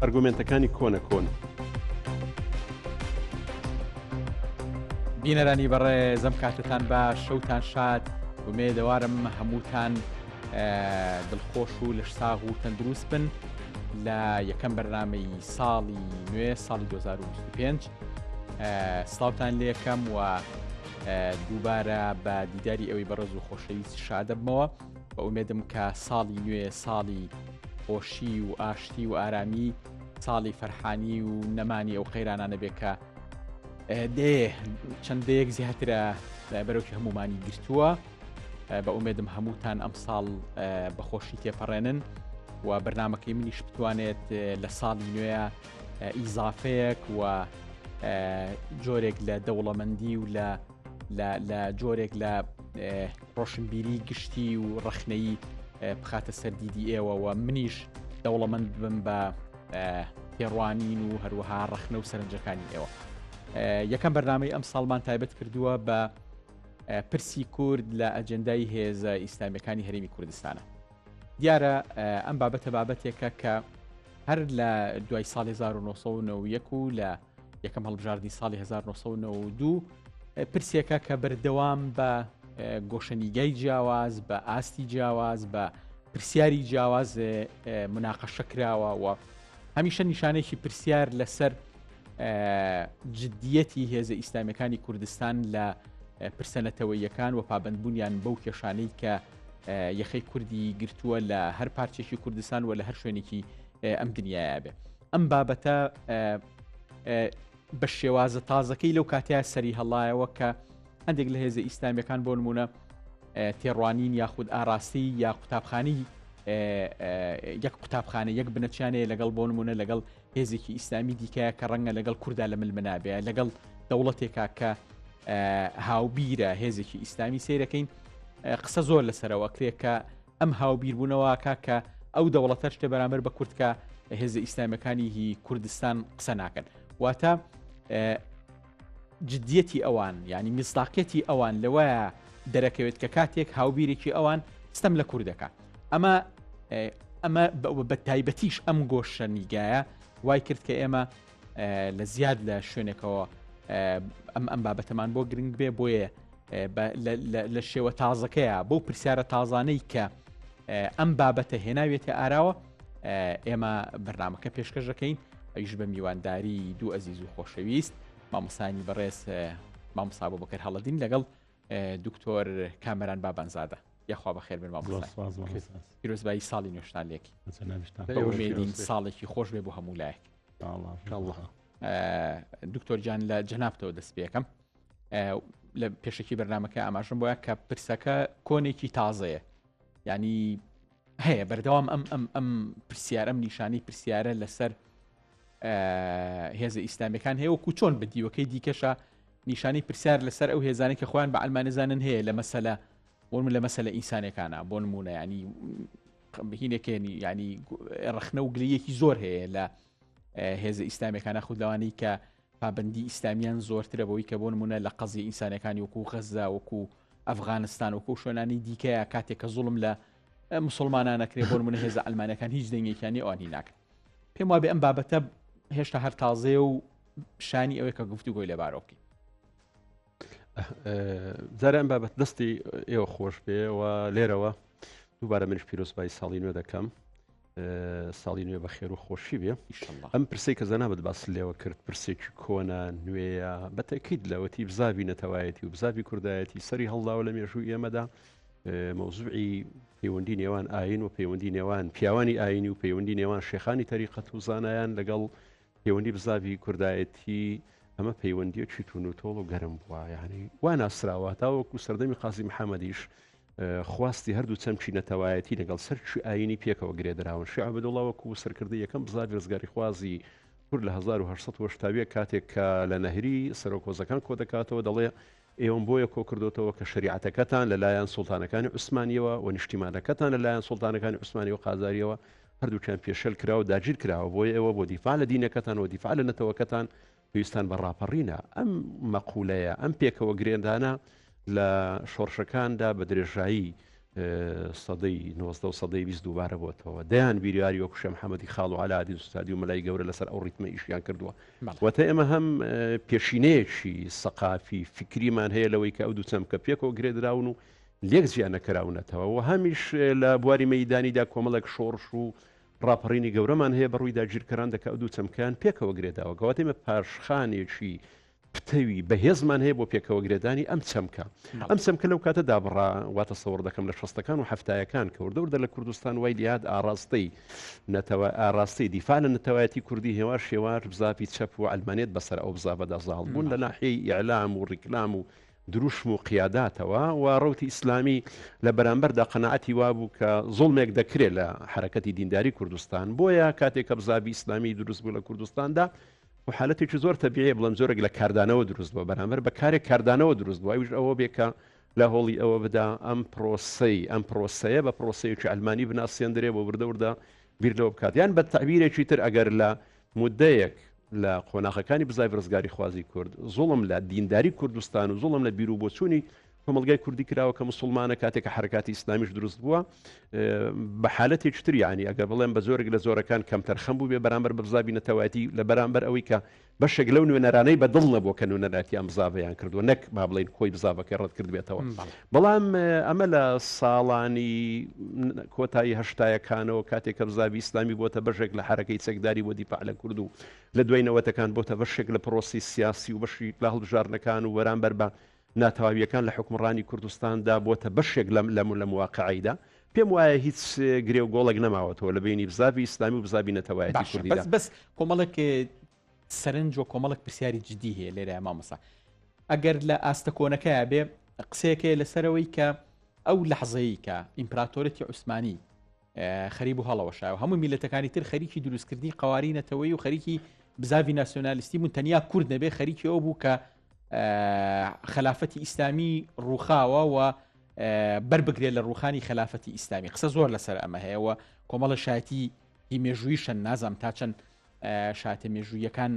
ئەرگومنتەکانی کۆن بینەرانی بەڕێزەم کاتتان باش شەوتان شاد ومێدەوارم هەمووتان دڵخۆش و لەشساغ و تەندروست بن لە یەکەم بەرنامەی ساڵی نوێ ساڵی 2025 سڵاوتان لێکەم و دووبارە بە دیداری ئەوەی بەڕێز و خۆشەویست شادەبمەوە بە ئومێدم کە ساڵی نوێ ساڵی خۆشی و ئاشتی و ئارامی ساڵی فەرحانی و نەمانی ئەو قەیرانانە بێ کە چەندەیەک زیاترە بەرەوکی هەمومانی گرتووە بە ئومێدم هەمووتان ئەم ساڵ بەخۆشی تێپەڕێنن و بەرنامەکەی منیش بتوانێت لە ساڵی نوێە ئیزافەیەک و جۆرێک لە دەوڵەمەندی و لە جۆرێک لە ڕۆشنبیری گشتی و ڕەخنەیی بخاتە سەردیدی ئێوە و منیش دەوڵەمەند بم بە پێڕوانین و هەروەها ڕەخنە و سەرنجەکانی ئێوە. یەکەم بەرنامەی ئەم ساڵمان تایبەت کردووە بە پرسی کورد لە ئەجەندای هێزە ئیسلامیەکانی هەرێمی کوردستانە. دیارە ئەم بابەتە بابەتێکە کە هەر لە دوای ساڵی 1990 و لە یەکەم هەڵبژاردننی ساڵی 1992 پرسێکە کە بەردەوام بە گۆشەنیگای جیاواز بە ئاستی جیاواز بە پرسیاری جیاواز مناقەشە کراوە و هەمیشە نیشانێکی پرسیار لەسەر جدیەتی هێزە ئیسلامیەکانی کوردستان لە پرسەنەتەوەیەکان و پابندبوونیان بەو کێشانەی کە یەخەی کوردی گرتووە لە هەر پارچێکی کوردستان و لە هەر شوێنێکی ئەم دنیاە بێ. ئەم بابەتە بە شێوازە تازەکەی لەو کاتەیە سەری هەڵایەوە کە هەندێک لە هێزە ئیسلامیەکان بۆ نمونە تێڕوانین یاخود ئاراستی یا قوتابخانەی یەک قوتابخانە یەک بنەچیانەیە لەگەڵ بۆ نمونە لەگەڵ هێزێکی ئیسلامی دیکەیە کە ڕەنگە لەگەڵ کووردا لە ملمنابێ لەگەڵ دەوڵەتێکا کە هاوبیرە هێزێکی ئیسلامی سیرەکەین قسە زۆر لەسەرەوە کرێ کە ئەم هاوبیربوونەوەکە کە ئەو دەوڵەتە شتە بەرامبەر بە کوردکە هێزە ئیسلامیەکانی هی کوردستان قسە ناکەن واتە جدیەتی ئەوان ینی میزداقەتی ئەوان لەوەیە دەرەکەوێت کە کاتێک هاوبیرێکی ئەوان ستەم لە کوردەکە ئەمە بە تایبەتیش ئەم گۆشە نیگایە وای کرد کە ئێمە لە زیاد لە شوێنێکەوە ئەم بابەتەمان بۆ گرنگ بێ بۆیە لە شێوە تازەکەیە بەو پرسیارە تازانەی کە ئەم بابەتە هێناوێتە ئاراوە ئێمە بەرنامەکە پێشکەشەکەین ئەویش بە میوانداری دوو ئەزیز و خۆشەویست مامۆسانی بەڕێز مامۆستا بوبەکر هەڵەدین لەگەڵ دکتۆر کامەران بابانزادە یاخوا بەخێر بن مامۆستا پیرۆزبایی ساڵی نوێشتان لێکی بەومێدین ساڵێکی خۆش بێ بۆ هەموو لایەک دکتۆر جان لە جەنابتەوە دەست پێکەم لە پێشکی بەرنامەکە ئاماژم بۆیە کە پرسەکە کۆنێکی تازەیە ینی هەیە بەردەوام ئەم پرسیارە ئەم نیشانی پرسیارە لەسەر هێزە ئیسلامیەکان هەیە وەکو چۆن بدیوەکەی دیکەشە نیشانی پرسیار لەسەر ئەو هێزانێک کە خۆیان بە ئەلمانەزانن هەیە لە مەسەلە بۆ لە مەسەلە ئینسانەکانە بۆ نمونە ینی هینێکێنی ینی ڕەخنە و گلەیەکی زۆر هەیە لە هێزە ئیسلامیەکانە خودلەوانی کە پابندی ئیسلامیان زۆرترە بەوەی کە بۆ نمونە لە قەزی ئینسانەکانی وەکو غەزا وەکو ئەفغانستان وەکو شوێنانی دیکەیە کاتێک کە زوڵم لە مسلمانانەکرێ بۆ نمونە هێزە ئەلمانەکان هیچ دەنگێکیانی ئەوانی ناکەن پێم وابێ ئەم بابەتە هێشتا هەر تازەیە و شانی ئەوەی کە گفتوگۆی لەبارۆکی جارە ئەم بابەت دەستی ئێوە خۆش بێ و لێرەوە دووبارە منش پیرۆزبایی ساڵی نوێ دەکەم ساڵی نوێ بە خێر و خۆشی بێ ئەم پرسەی کە زەنابەت باس لێوە کرد پرسێکی کۆنە نوێیە بەتەکید لەوەتی بزاوی نەتەوایەتی و بزاوی کوردایەتی سەری هەڵداوە لە مێژووی ئێمەدا مەوزوعی پەیوەندی نێوان ئاین و پەیوەندی نێوان پیاوانی ئاینی و پەیوەندی نێوان شێخانی تەریقەت و زانایان لەگەڵ پەیوەندی بزاوی کوردایەتی ئەمە پەیوەندیەکی تون و تۆڵ و گەرم بووە یعنی وا ناسراوە تاوەکو سەردەمی قازی محەممەدیش خواستی هەردوو چەمچی نەتەوایەتی لەگەڵ سەرچی ئاینی پێکەوە گرێدراون شیع عەبدوڵڵاوەکو سەرکردی یەکەم بزاوی ڕزگاری خوازی کورد لە 1970 کاتێک کە لە نەهری سەرۆکۆزەکان کۆ دەکاتەوە دەڵێ ئێوەم بۆیە کۆ کردوتەوە کە شریعەتەکەتان لەلایەن سوڵتانەکانی عوسمانیەوە و نیشتیمانەکەتان لەلایەن سوڵتانەکانی عوسمانی و قازاریەوە هەردووچیان پێشەل کراوە داگیر کراوە بۆیە ئێوە بۆ دیفاع لە دینەکەتان و دیفاع لە نەتەوەکەتان پێویستان بە ڕاپەڕینە ئەم مەقولەیە ئەم پێکەوە گرێندانە لە شۆڕشەکاندا بە درێژایی سەدەی 90 و سەدەی 20 دووبارە بۆتەوە دەیان بیریاری وەکو شێخ محەممەدی خاڵ و عەلی ئوستادی و مەلای گەورە لەسەر ئەو ڕیتمە ئیشیان کردووە وەتە ئێمە هەم پێشینەیەکی سەقافی فکریمان هەیە لەوەی کە ئەو دوو چەمکە پێکەوە گرێدراون و لێک زیان نەکراونەتەوە و هەمیش لە بواری مەیدانیدا کۆمەڵێک شۆڕش و ڕاپەڕینی گەورەمان هەیە بەڕوویدا ژیرکەران دەکە ئەو دوو چەمکیان پێکەوە گرێداوە کەواتە ئێمە پاشخانێکی پتەوی بەهێزمان هەیە بۆ پێکەوە گرێدانی ئەم چەمکە ئەم چەمکە لەو کاتە دابڕا واتە سەوەڕ دەکەم لە 60ەکان و هەفتایەکان کە وردەوردە لە کوردستان وای دیاد ئاڕاستەی ئاڕاستی دیفاع لە نەتەوایەتی کوردی هێوار شێوار بزاپی چەپ و ئەلمانێت بەسەر ئەو بزابەدا زاڵ بوون لە ناحیەی ئیعلام و ڕیکلام و دروشم و قیاداتەوە و ڕەوتی ئیسلامی لە بەرامبەردا قەناعەتی وابوو کە زوڵمێک دەکرێت لە حرەکەتی دینداری کوردستان بۆیە کاتێک کە بزابی ئیسلامی دروست بوو لە کوردستاندا و حالەتێکی زۆر تەبیعی بڵم زۆرێک لە کاردانەوە دروست بووە بەرامبەر بە کارێک کاردانەوە دروست بووە ویش ئەوە بێکە لە هۆڵی ئەوە بدا ئەم پرۆسەیە بە پرۆسەیەکی ئەلمانی بناسیێندرێ بۆ وردەوردا بیر لەوە بکات یان بە تعبیرێکی تر ئەگەر لە مودەیەک لە قۆناغەکانی بزای ڕزگاری خوازی کورد زوڵم لە دینداری کوردستان و زوڵم لە بیر و بۆچوونی کۆمەلگای کوردی کراوە کە مسلمانە کاتێک کە حرکاتی ئیسلامیش دروست بووە بە حالەتێکی تر یعنی ئەگەر بڵێن بە زۆرێک لە زۆرەکان کەمتەر خەم بوو بێ بەرامبەر بە بزابی نەتەوایەتی لە بەرامبەر ئەوەی کە بەشێک لەو نوێنەرانەی بەدڵ نەبووە کە نوێنەراتیان بزاڤیان کردووە نەک با بڵێن خۆی بزاڤەکەی ڕەت کرد بێتەوە بەڵام ئەمە لە ساڵانی کۆتایی هەشتایەکانەوە کاتێک کە بزاوی ئیسلامی بۆتە بەشێک لە حرەکەی چەکداری بۆ دیفاع لە کورد و لە دوای نەوەتەکان بۆتە بەشێک لە پرۆسی سیاسی و بەشی لە هەڵبژارنەکان و بەرامبەر بە ناتەواویەکان لە حکومڕانی کوردستاندا بۆتە بەشێک لە مواقعیدا پێم وایە هیچ گرێ و گۆڵێک نەماوەتەوە لە بینی بزاوی ئیسلامی و بزاوی نەتەوایەتی کوردیدا بەس کۆمەڵێک سەرنج و کۆمەڵک پرسیاری جدی هەیە لێرە مامۆستا ئەگەر لە ئاستە کۆنەکەیە بێ قسەیەکەیە لەسەرەوەی کە ئەو لەحظەیە کە ئیمپراتۆرەتی عوسمانی خەریب و هەڵەوەشایە و هەموو میلەتەکانی تر خەریکی دروستکردنی قوارینەتەوەی و خەریکی بزاوی ناسیۆنالیستی بوون تەنیا کورد نەبێ خەریکی ئەو بوو کە خلافەتی ئیسلامی ڕووخاوە و بربگرێت لە ڕووخانی خلافەتی ئیسلامی قسە زۆر لەسەر ئەمە هەیەەوە کۆمەڵە شایەتی هیمێژوویشن نازام تا چەند شاتە مێژوویەکان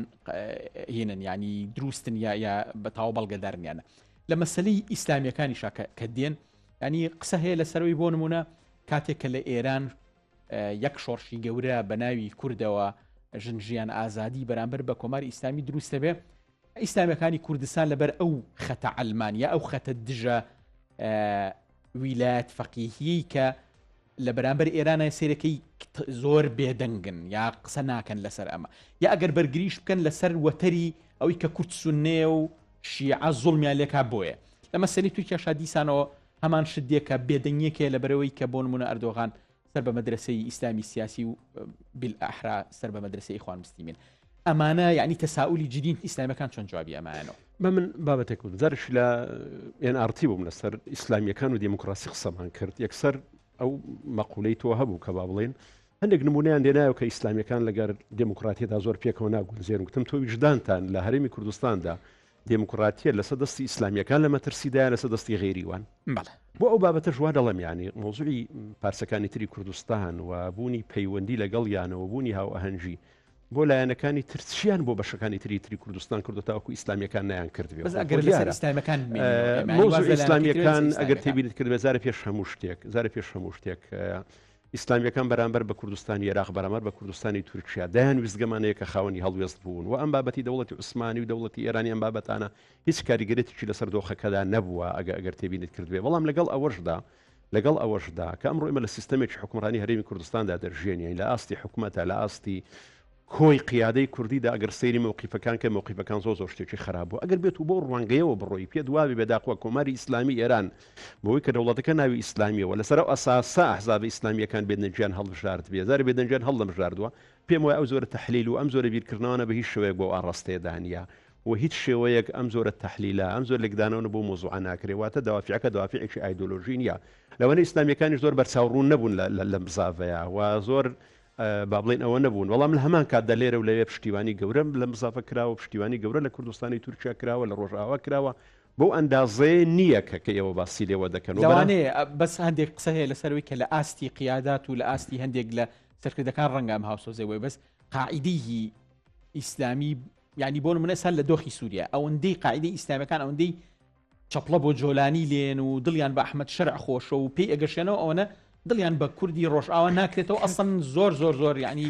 هێنن ینی دروستن یا بەتاو بەڵگەدارنیانە لە مەسلەی ئیسلامیەکانی شاکە کە دێن ینی قسە هەیە لەسەرەوەی بۆ نمونە کاتێک کە لە ئێران یەک شۆڕشی گەورە بە ناوی کوردەوە ژنجیان ئازادی بەرامبەر بە کۆماری ئیسلامی دروستە بێ ئیسلامیەکانی کوردستان لەبەر ئەو خەتە ئەلمانیا ئەو خەتە دژە ویلایەت فەقیهی کە لە بەرامبەر ئێرانە سێرەکەی زۆر بێدەنگن یا قسە ناکەن لەسەر ئەمە یا ئەگەر بەرگریش بکەن لەسەر وەتەری ئەوەی کە کورد سونێ و شیعە زوڵمیان لێکا بۆیە لە مەسەلەی تورکیا دیسانەوە هەمان شتێکە بێدەنگیەکێ لە بەرەوەی کە بۆ نمونە ئەردۆغان سەر بە مەدرسەی ئیسلامی سیاسی و بالئەحرا سەر بە مەدرسەی ئیخوان موسلیمین ئەمانە یعنی تەساؤلی جدین ئیسلامیەکان چۆن جوابی ئەمانەوە من بابەتێک زارش لە NRT بووم لەسەر ئیسلامیەکان و دیموکراسی قسەمان کرد یەکسەر ئەو مەقولەی تۆ هەبوو کە با بڵێن هەندێک نمونەیان دێنایەوە کە ئیسلامیەکان لەگەر دموکراتیەدا زۆر پێکەوە ناگونجێن وتم تۆ ویژدانتان لە هەرێمی کوردستاندا دموکراتیە لەسەر دەستی ئیسلامیەکان لە مەترسیدایە لەسەر دەستی غێریوان بۆ ئەو بابەتە ژوا دەڵێم ینی مۆزوعی پارسەکانی تری کوردستان و بوونی پەیوەندی لەگەڵ یانەوە بوونی هاو ئەهەنجی بۆ لایەنەکانی ترچیان بۆ بەشەکانی تری کوردستان کردوتاوەکو ئیسلامیەکان نیان کردوێ ئیسلامیەکان ئەگەر تێبیرت کرد زارە پێش هەموو شتێک ئیسلامیەکان بەرامبەر بە کوردستانی عێراق بەرامبەر بە کوردستانی تورکیا دایان ویزگەمانەیە کە خاوەنی هەڵوێست بوون و ئەم بابەتی دەوڵەتی عوسمانی و دەوڵەتی ئێرانی ئەم بابەتانە هیچ کاریگەرێتێکی لەسەر دۆخەکەدا نەبووە ئەگەر تێبینیت کردوێ بەڵام لەگەڵ ئەوەشدا کە ئەمڕۆ ئێمە لە سیستەمێکی حکومڕانی هەرێمی کوردستاندا دەرژێنین لە ئاستی حکوومەتە لە ئاستی کۆی قیادەی کوردیدا ئەگەر سەیری موقیفەکان کە موقیفەکان زۆر شتێکی خراپ بوو ئەگەر بێت و بۆ ڕوانگەیەوە بڕۆی پێ دوابی بێداخوا کۆماری ئیسلامی ئێران بۆی کە دەوڵەتەکە ناوی ئیسلامیەوە لەسەر ئەو ئەساسا ئەحزاب ئیسلامیەکان بێدەنجیان هەڵبژارد بێ زار بێدەنجیان هەڵدەبژاردووە پێم وایە ئەو زۆرە تەحلیل و ئەم زۆرە بیرکردنەوەە بە هیچ شێوەیەک بۆ ئاڕاستەیەدانیا و هیچ شێوەیەک ئەم زۆرە تەحلیلە ئەم زۆر لێکدانەوە بۆ مۆزوع ناکرێواتە دەوافعەکە دەوافعێکی ئایدۆلۆژی نیە لەوانەیە ئیسلامیەکانیش زۆر بەرچاوڕوون نەبوون لە مزاڤەیە و زۆر با بڵێن ئەوە نەبوون وەڵام لە هەمان کاتدا لێرە و لەوێ پشتیوانی گەورە لە مزافە کراوە پشتیوانی گەورە لە کوردستانی تورکیا کراوە لە ڕۆژئاوا کراوە بۆ ئەندازەیە نییە کە ئێوە باسی لێوە دەکەن لەوانەیە بەس هەندێک قسە هەیە لەسەرەوەی کە لە ئاستی قیادات و لە ئاستی هەندێک لە سەرکردەکان ڕەنگە ئەم هاوسۆزەوەی بەس قاعیدەی ئیسلامی ینی بۆ نمونە سەر لە دۆخی سووریا ئەوەندەی قاعیدەی ئیسلامیەکان ئەوەندەی چەپڵە بۆ جۆلانی لێن و دڵیان بە ئەحمەد شەرع خۆشە و پێی ئەگەشێنەوە ئەوەنە دڵیان بە کوردی ڕۆژئاوا ناکرێتەوە ئەسڵن زۆر ینی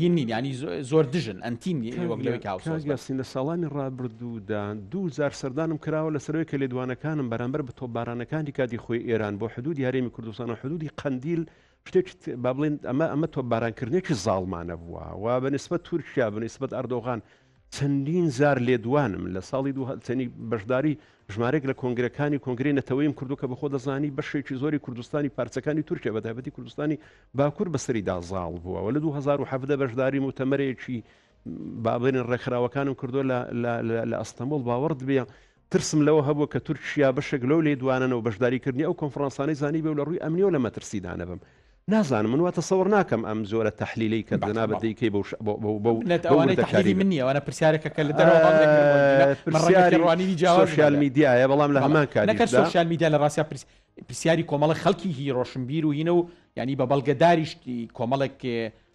هین نین ینی زۆر دژن ئەنتین وەک لەوەی کاوسین لە ساڵانی ڕابردوودا 2000 سەردانم کراوە لەسەرەوەی کە لێدوانەکانم بەرامبەر بە تۆپبارانەکانی کاتی خۆی ئێران بۆ حدودی هەرێمی کوردستان و حدودی قەندیل شتێک با بڵێن ئەمە تۆپبارانکردنێکی زاڵمانە بووە و بەنسبەت تورکیا بەنسبەت ئەردۆغان چەندین زار لێدوانم لە ساڵی چەندی بەشداری ژمارێک لە کۆنگرەکانی کۆنگرەی نەتەوەیم کردو کە بەخۆ دەزانی بەشێکی زۆری کوردستانی پارچەکانی تورکیا بە تایبەتی کوردستانی باکوور بەسەریدا زاڵ بووە و لە 2017 بەشداری متەمەرێکی با بڵێن ڕێکخراوەکانم کردو لە ئەستەمبۆڵ باوەڕ بێ ترسم لەوە هەبووە کە تورکیا بەشێک لەو لێدوانەوە بەشداریکردنی ئەو کۆنفرانسانەی زانی بێ و لە ڕووی ئەمنیەوە لەمە ترسیدانە بم نازانم من واتە سەوەڕ ناکەم ئەم زۆرە تەحلیلی کە جەنابەت دەیکەی ئەوانەی تەحلیلی من نییە ئەوانە پرسیارێکە کە لە دەرەوەی سوشیال میدیایە بەڵام لە هەمان کاتێکدا سوشیال میدیا لە ڕاستیا پرسیاری کۆمەڵی خەڵکی هی ڕۆشنبیر و هینە و ینی بە بەڵگەداریشتی کۆمەڵێک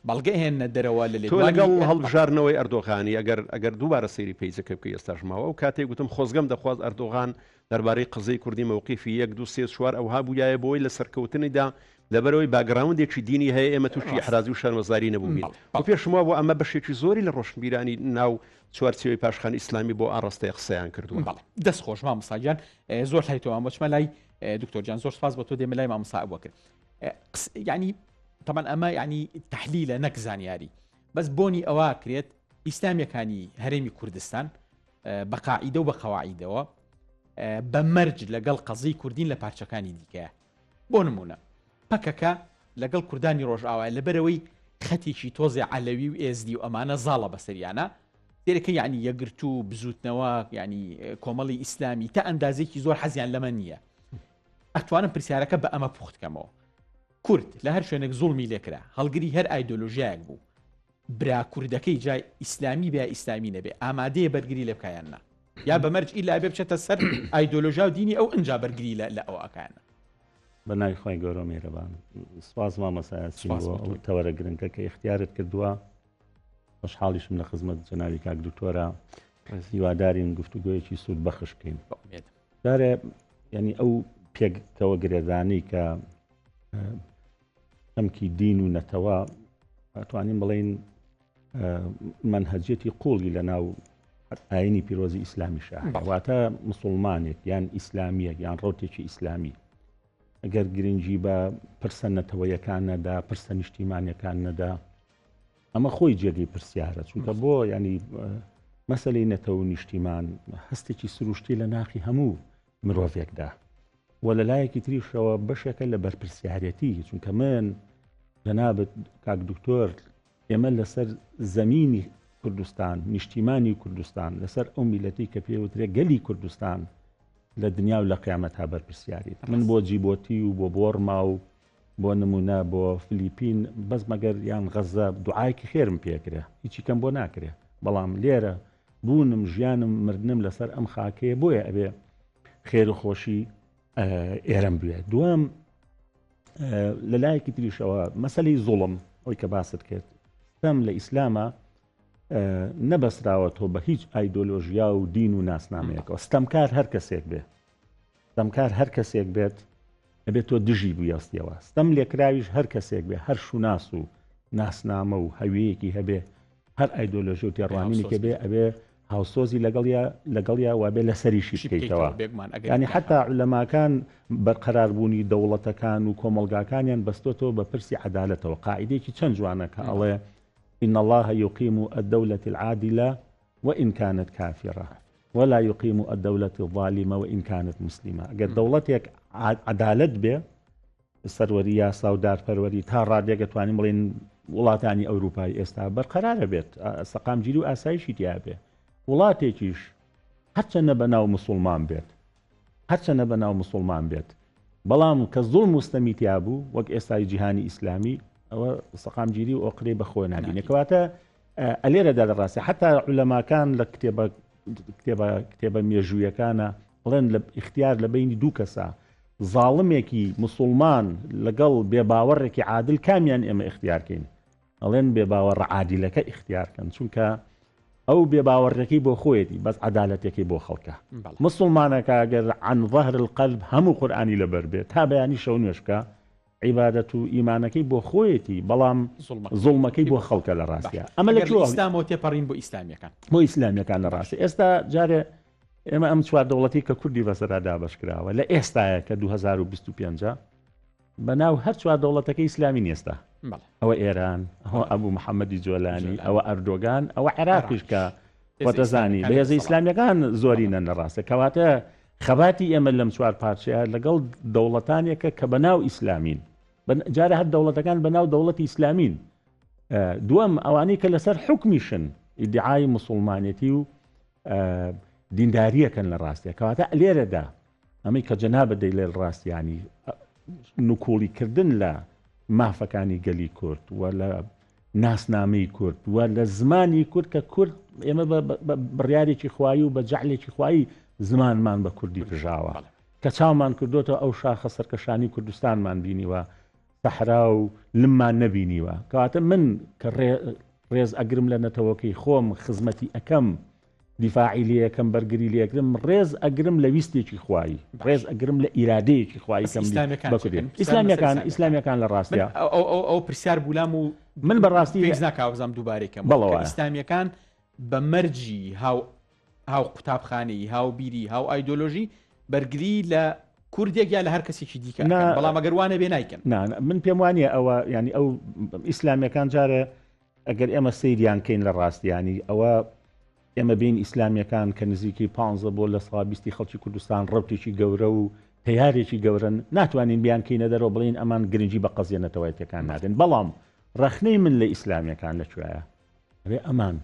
بەڵگە هێنە دەرەوە لە لەگەڵ هەڵبژارنەوەی ئەردۆغانی ئەگەر دووبارە سەیری پیجەکە بکە ئێستاشماوە و کاتێک گوتم خۆزگەم دەخواست ئەردۆغان دەربارەی قزەی کوردی مەوقیفی 1 2 3 4 ئەوها بووایە بۆی لە سەرکەوتنیدا لەبەرەوەی باگراوندێکی دینی هەیە ئێمە تووشی حرازی و شەرمەزاری نەبووین و پێشمەوە بۆ ئەمە بەشێکی زۆری لە ڕۆشنبیرانی ناو چوارچێوەی پاشخان ئیسلامی بۆ ئاڕاستەی قسەیان کردووە دەست خۆش مامۆستاگیان زۆر هایتەوە بچمە لای دکتۆر جان زۆر سپاس بۆ تۆ دێمە لای مامۆستا بۆ کرد ینی طبعا ئەمە ینی تەحلیلە نەک زانیاری بەس بۆنی ئەوە کرێت ئیسلامیەکانی هەرێمی کوردستان بە قاعیدە و بە قەواعیدەوە بە مەرج لەگەڵ قەزەی کوردین لە پارچەکانی دیکەیە بۆ نمونە پەکەکە لەگەڵ کوردانی ڕۆژئاوا لەبەرەوەی خەتێکی تۆزی عەلەوی و ئێزدی و ئەمانە زاڵە بەسەریانە تێرەکە ینی یەگرتو و بزوتنەوە ینی کۆمەڵی ئیسلامی تا ئەندازێکی زۆر حەزیان لەمە نییە ئەتوانم پرسیارەکە بە ئەمە پوختکەمەوە کورد لە هەر شوێنێک زوڵمی لێکرا هەڵگری هەر ئایدۆلۆژیایەک بوو برا کوردەکەی جای ئیسلامی بێ ئیسلامی نەبێ ئامادەیە بەرگری لێ بکایاننا یا بەمەرج ئیلا بێ بچێتە سەر ئایدۆلۆژیا و دینی ئەو ئەنجا بەرگری لە ئەو ئەکانە بەناوی خۆی گەورە میێرەبان سواز مامەسایەسی ئەو تەوەرە گرنگە کە اختیارت کردووە خۆشحاڵیشم لە خزمەت جەناوی کاک دکتۆرە هیوادارین گفتوگۆیەکی سوود بەخش بکەین دارێ ینی ئەو پێکەوە گرێدانی کە ئەمکی دین و نەتەوە ئەتوانین بڵێن منهەجێتی قوڵی لە ناو ئاینی پیرۆزی ئیسلامی شاهد واتە مسلمانێک یان ئیسلامیەک یان ڕۆتێکی ئیسلامی ئەگەر گرنگی بە پرسە نەتەوەیەکان نەدا پرسە نیشتیمانیەکان نەدا ئەمە خۆی جێگەی پرسیارە چونکە بۆ ینی مەسەلەی نەتەوە نیشتیمان هەستێکی سروشتی لە ناخی هەموو مرۆڤێکدا و لە لایەکی تریشەوە بەشێکە لە بەرپرسیارەتی چونکە من جەنابەت کاک دکتۆر ئێمە لەسەر زەمینی کوردستان نیشتیمانی کوردستان لەسەر ئەو میلەتی کە پێوترێ گەلی کوردستان لە دنیا و لە قیامەتا بەرپرسیاریت من بۆ جیبۆتی و بۆ بۆڕما و بۆ نمونە بۆ فلیپین بەس مەگەر یان غەزە دوعایکی خێرم پێکرێ هیچی کەم بۆ ناکرێ بەڵام لێرە بوونم ژیانم مردنم لەسەر ئەم خاکەیە بۆیە ئەبێ خێر و خۆشی ئێرەم بوێت دوام لە لایەکی تریشەوە مەسەلەی زوڵم ئەوی کە باست کرد تەم لە ئیسلامە نەبەستراوە تۆ بە هیچ ئایدۆلۆژیا و دین و ناسنامەیەکەوە ستەمکار هەر کەسێک بێ ستەمکار هەر کەسێک بێت ئەبێت تۆ دژی بویاستیەوە ستەم لێکراویش هەر کەسێک بێ هەر شوناس و ناسنامە و هەویەکی هەبێ هەر ئایدۆلۆژی و تێڕوانینێکە بێ ئەبێ هاوسۆزی لەگەڵیا وابێ لە سەریشی بکەیتەوە ینی حتا عولەماکان بەرقەراربوونی دەوڵەتەکان و کۆمەلگاکانیان بەستۆتەوە بە پرسی عەدالەتەوە قاعیدەیەکی چەند جوانە کە ئەڵێ إن الله يقيم الدولة العادلة وإن كانت كافرة ولا يقيم الدولة الظالمة وإن كانت مسلمة أجر دولتك عدالة به السروري ياسا ودار فروری تا ڕادێک توانین بڵێن وڵاتانی ئەوروپای ئێستا بەرقەرارە بێت سەقامگیری و ئاسایشی تیا بێ وڵاتێکیش هەرچەندە بەناو مسلمان بێت بەڵام کە زوڵم مستەمی تیا بوو وەک ئێستای جیهانی ئیسلامی ئەوە سەقامگیری و ئۆقرێ بەخۆ نبینێت کەواتە ئەلێرەدا لە ڕاستی حتا عولەماکان لە کتێبە مێژوویەکانە بڵێن لە اختیار لە بینی دوو کەسە زاڵمێکی مسلمان لەگەڵ بێباوەڕێکی عادل کامیان ئێمە اختیارکەین ئەڵێن بێباوەڕ عادیلەکە اختیارکەن چونکە ئەو بێباوەڕێکی بۆ خۆیەتی بەس عەدالەتێکی بۆ خەڵکە مسلمانەکە ئەگەر عن ظهر القلب هەموو قورئانی لەبەر بێت تا بەیانی شەو نوێشکە عیبادەت و ئیمانەکەی بۆ خۆیەتی بەڵام زوڵمەکەی بۆ خەڵکە لە ڕاستیە ئەمە لە ئیسلامەوە تێپەڕین بۆ ئیسلامیەکان بۆ ئیسلامیەکان لە ڕاستی ئێستا جارێ ئێمە ئەم چوار دەوڵەتی کە کوردی بەسەرا دابەشکراوە لە ئێستایە کە 2025 بەناو هەر چوار دەوڵەتەکەی ئیسلامی نیێستا ئەوە ئێران ئەوە ئەبوو محەممەدی جۆلانی ئەوە ئەردۆگان ئەوە عێراقیش کە وەتەزانی بەهێزە ئیسلامیەکان زۆرینە لە ڕاستە کەواتە خەباتی ئێمە لەم چوار پارچەیە لەگەڵ دەوڵەتانێکە کە بەناو ئیسلامین جارە هەر دەوڵەتەکان بەناو دەوڵەتی ئیسلامین دووەم ئەوانەی کە لەسەر حکمیشن ئیدعای موسڵمانێتی و دینداریەکەن لە ڕاستیە کەواتە لێرەدا ئەمەی کە جەنابە دەی لێ ڕاستیانی نکۆڵیکردن لە مافەکانی گەلی کورد و لە ناسنامەی کورد و لە زمانی کورد کە کورد ئێمە بڕیارێکی خوایی و بە جەعلێکی خوایی زمانمان بە کوردی پژاوە کە چاومان کردوتەوە ئەو شاخە سەرکەشانی کوردستانمان بینیوە سەحرا و لممان نەبینیوە کەواتە من کە ڕێز ئەگرم لە نەتەوەکەی خۆم خزمەتی ئەەکەم دیفاعی لێ یەکەم بەرگری لێ یەکرم ڕێز ئەگرم لە ویستێکی خوایی ڕێز ئەگرم لە ئیرادەیەکی خوایی ئیسلامیەکان لە ڕاستیە ئەو پرسیار بولام و من بەڕاستی ناکاوزام دووبارێکم ئیسلامیەکان بە مەرجی هاو قوتابخانەی هاوبیری هاو ئایدۆلۆژی بەرگری لە کوردێک یا لە هەر کەسێکی دیکە بەڵام ئەگەروانە بێ نایکەن من پێم وانە ئەوە ینی ئەو ئیسلامیەکان جارە ئەگەر ئێمە سەیریان کەین لە ڕاستیانی ئەوە ئێمە بین ئیسلامیەکان کە نزیکی 15 بۆ لە سڵابیستی خەڵکی کوردستان ڕەوتێکی گەورە و تەیارێکی گەورن ناتوانین بیان کەینە دەرەوە بڵین ئەمان گرنگی بە قەزیێنەتەوەیەتەکان نادن بەڵام ڕەخنەی من لە ئیسلامیەکان لەکوێیە ئەبێ ئەمان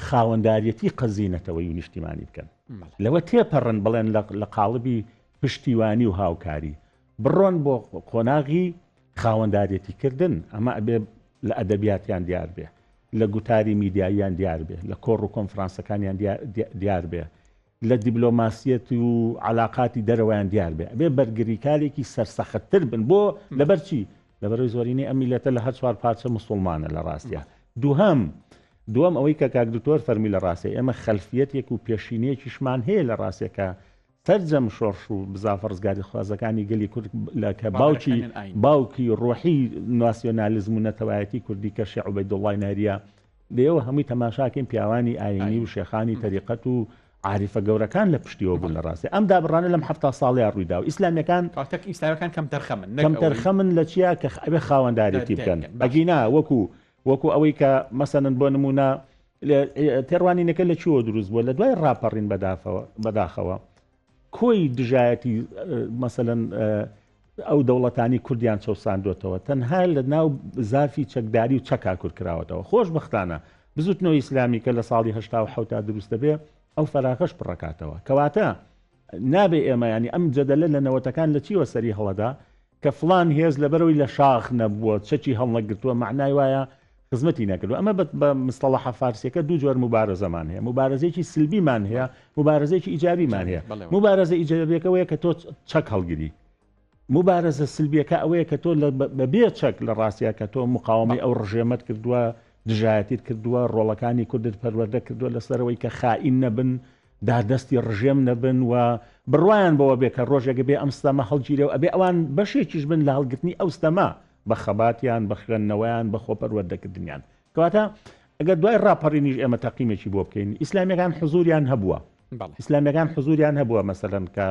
خاوەنداریەتی قەزیینەتەوەی و نیشتیمانی بکەن لەوە تێپەڕن بڵێن لە قاڵبی پشتیوانی و هاوکاری بڕۆن بۆ قۆناغی خاوەنداریەتی کردن ئەمە ئەبێ لە ئەدەبیاتیان دیار بێ لە گوتاری میدیاییان دیار بێ لە کۆڕ و کۆنفرانسەکانیان دیار بێ لە دیبلۆماسیەت و علاقاتی دەرەوەیان دیار بێ ئەبێ بەرگریکارێکی سەرسەختتر بن بۆ لەبەر چی لەبەرەوەی زۆرینەی ئەم میلەتە لە هەر چوار پارچە موسڵمانە لە ڕاستیە دووەم ئەوەی کە کاک دکتۆر فەرمی لە ڕاستەیە ئێمە خەلفیەتێک و پێشینەیەکیشمان هەیە لە ڕاستێکە سەرجەم شۆڕش و بزافە ڕزگاری خوازەکانی گەلی کورد کە باوکی ڕۆحی ناسیۆنالیزم و نەتەوایەتی کوردی کە شێخ عوبەیدوڵڵای ناریە لێەوە هەمووی تەماشاکەین پیاوانی ئاینی و شێخانی تەریقەت و عاریفە گەورەکان لە پشتیەوە بوون لە ڕاستی ئەم دابڕانە لەم 7 ساڵەیە ڕوویدا و ئیسلامیەکان کەم تەرخەمن لە چیا کە ئەبێ خاوەنداریەتی بکەن ئەگینا وەکو ئەوەی کە مەسەنن بۆ نمونە تێڕوانینەکە لە چوە دروست بووە لە دوای ڕاپەڕین بەداخەوە کۆی دژایەتی مەسەلەن ئەو دەوڵەتانی کوردیان چەساندوێتەوە تەنها لە ناو زافی چەکداری و چەکا کورکراوەتەوە خۆش بەختانە بزوتنەوەی ئیسلامی کە لە ساڵی 1970 دروستە بێ ئەو فەراغەش بڕکاتەوە کەواتە نابێ ئێمە ینی ئەم جەدەلە لە نەوەتەکان لە چیوە سەری هەڵەدا کە فلان هێز لەبەرەوەی لە شاخ نەبووە چەکی هەڵنەگرتووە معنای وایە خزمەتی نەکردو ئەمە بە مستەڵەحە فارسیەکە دوو جۆر مبارەزەمان هەیە مبارەزەیەکی سلبیمان هەیە مبارەزەیەکی ئیجابیمان هەیە مبارەزە ئیجابیەکەوەیە کە تۆ چەک هەڵگیری مبارەزە سلبیەکە ئەوەیە کە تۆ بەبێ چەک لە ڕاستیە کە تۆ مقاومەی ئەو ڕژێمەت کردووە دژایەتیت کردووە ڕۆڵەکانی کوردت پەروەردە کردووە لەسەرەوەی کە خائین نەبن دادەستی ڕژێم نەبن و بڕوایان بەوە بێ کە ڕۆژێکە بێ ئەم ستەمە هەڵگیرێ و ئەبێ ئەوان بەشێکیش بن لە هەڵگرتنی ئەو ستەمە بە خەباتیان بە خوێندنەوەیان بە خۆپەروەردەکردنیان کەواتە ئەگەر دوای ڕاپەڕینیش ئێمە تەقیمێکی بۆ بکەین ئیسلامیەکان حزوریان هەبووە ئیسلامیەکان حزوریان هەبووە مەسەلەن کە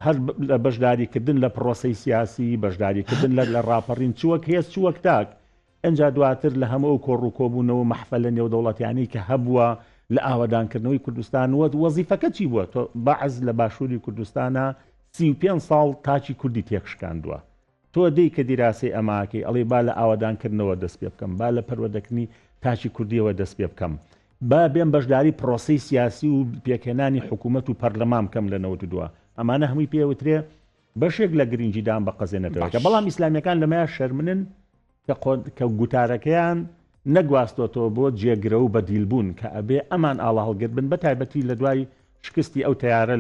هەر لە بەشداریکردن لە پرۆسەی سیاسی بەشداریکردن لە ڕاپەڕین چوەک هێز چوەک تاک ئەنجا دواتر لە هەموو کۆڕ و کۆبوونەوە مەحفەلە نێودەوڵەتیانی کە هەبووە لە ئاوادانکردنەوەی کوردستان وە وەزیفەکە چی بووە تۆ بەعز لە باشووری کوردستانە 35 ساڵ تاچی کوردی تێکشکاندووە تۆ دەی کە دیراسی ئەماکەی ئەڵێ با لە ئاوادانکردنەوە دەست پێ بکەم با لە پەروەردەکردنی تاچی کوردیەوە دەست پێ بکەم با بێم بەشداری پرۆسەی سیاسی و پێکهێنانی حکوومەت و پەرلەمان بکەم لە 92 ئەمانە هەمووی پێوترێ بەشێک لە گرنگیدان بە قەزێنەتەوەکە بەڵام ئیسلامیەکان لەمایە شەرمنن کە گوتارەکەیان نەگواستۆتەوە بۆ جێگرە و بەدیلبوون کە ئەبێ ئەمان ئاڵا هەڵگرت بن بە تایبەتی لە دوای شکستی ئەو تیارە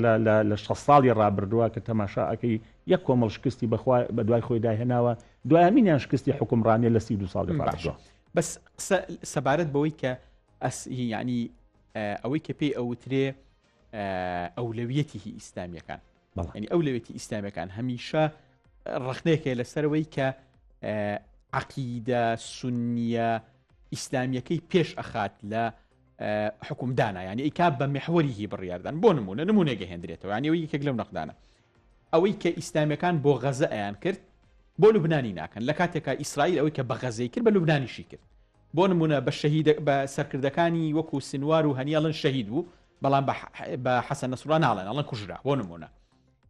لە 6 ساڵی ڕابردووە کە تەماشاەکەی یەک کۆمەڵ شکستی بە دوای خۆی داهێناوە دوایەمینیان شکستی حکومڕانیە لە 32 ساڵی ڕابردووە بەس سەبارەت بەوەی کە ینی ئەوەی کە پێی ئەوترێ ئەولەویەتی ئیسلامیەکان ینی ئەولەویەتی ئیسلامیەکان هەمیشە ڕخنەیەکە لەسەرەوەی کە عەقیدە سونیە ئیسلامیەکەی پێش ئەخات لە حکومدانە ینی ئیکا بە محوەری بڕیاردان بۆ نمونێگە هێندرێتەوە ینی ئەوەی یەکێک لەو نەقدانە ئەوەی کە ئیسلامیەکان بۆ غەزە ئەیان کرد بۆ لوبنانی ناکەن لە کاتێکە ئیسرائیل ئەوەی کە بە غەزەی کرد بە لوبنانیشی کرد بۆ نمونە بە سەرکردەکانی وەکو سنوار و هەنیاڵن شەهید بوو بەڵام بە حەسەن نەسڕڵا ناڵێن ئەڵەن کوژرا بۆ نمونە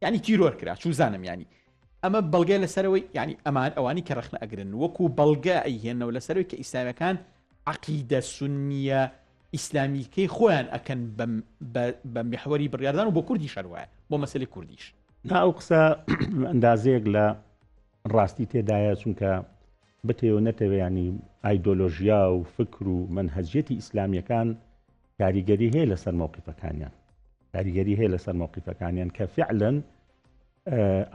ینی تیرۆر کرا چوزانم ینی ئەمە بەڵگە لەسەرەوەی ینی ئەمان ئەوانی کە ڕخنە ئەگرن وەکو بەڵگە ئەیهێنەوە لەسەرەوەی کە ئیسلامیەکان عەقیدە سونیە ئیسلامیکەی خۆیان ئەکەن بە محوەری بڕیاردان و بۆ کوردی شەروایە بۆ مەسەلەی کوردیش ئەو قسە ئەندازەیەک لە ڕاستی تێدایە چونکە بتێوە نەتەوێ ینی ئایدۆلۆژیا و فکر و منهەجێتی ئیسلامیەکان کاریگەری هەیە لەسەر مووقیفەکانیان کاریگەری هەیە لەسەر مووقیفەکانیان کە فعلەن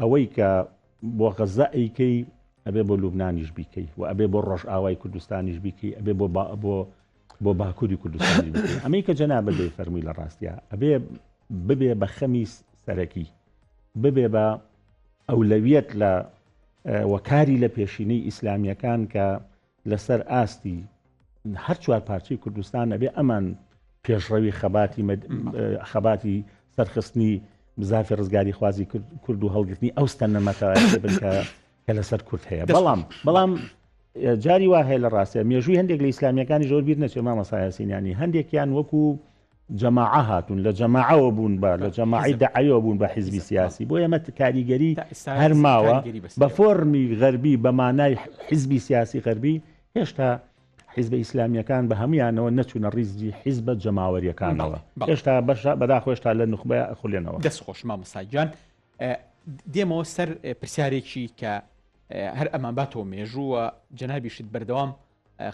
ئەوەی کە بۆ غەزە ئەیکەی ئەبێ بۆ لوبنانیش بیکەی و ئەبێ بۆ ڕۆژئاوای کوردستانیش بیکەی ئەبێ بۆ باکووری کوردستانی بیکەی ئەمەی کە جەنابە دەی فەرمووی لە ڕاستیە ئەبێ ببێ بە خەمی سەرەکی ببێ بە ئەولەویەت لە وەکاری لە پێشینەی ئیسلامیەکان کە لەسەر ئاستی هەر چوار پارچەی کوردستان ئەبێ ئەمان پێشڕەوی خەباتی سەرخستنی بزافی ڕزگاری خوازی کورد و هەڵگرتنی ئەو ستەنەمەتەوە بن کە لەسەر کورد هەیە بەڵام جاری وا هەیە لە ڕاستە مێژووی هەندێک لە ئیسلامیەکانی زۆر بیر نەچێت مامەسایەسینیانی هەندێکیان وەکو جەماعە هاتون لە جەماعەوە بوون بە لە جەماعی دەعەوە بوون بە حیزبی سیاسی بۆ ئێمە کاریگەری هەر ماوە بە فۆرمی غەربی بە مانای حیزبی سیاسی غەربی هێشتا حیزب ئیسلامیەکان بە هەمویانەوە نەچوونە ڕیزی حیزبە جەماوەریەکانەوە هێشتا بەداخۆشتا لە نخبە ئەخولێنەوە دەستخۆش مامۆستاجان دێمەوە سەر پرسیارێکی کە هەر ئەمان باتەوە مێژووە جەنابیشت بەردەوام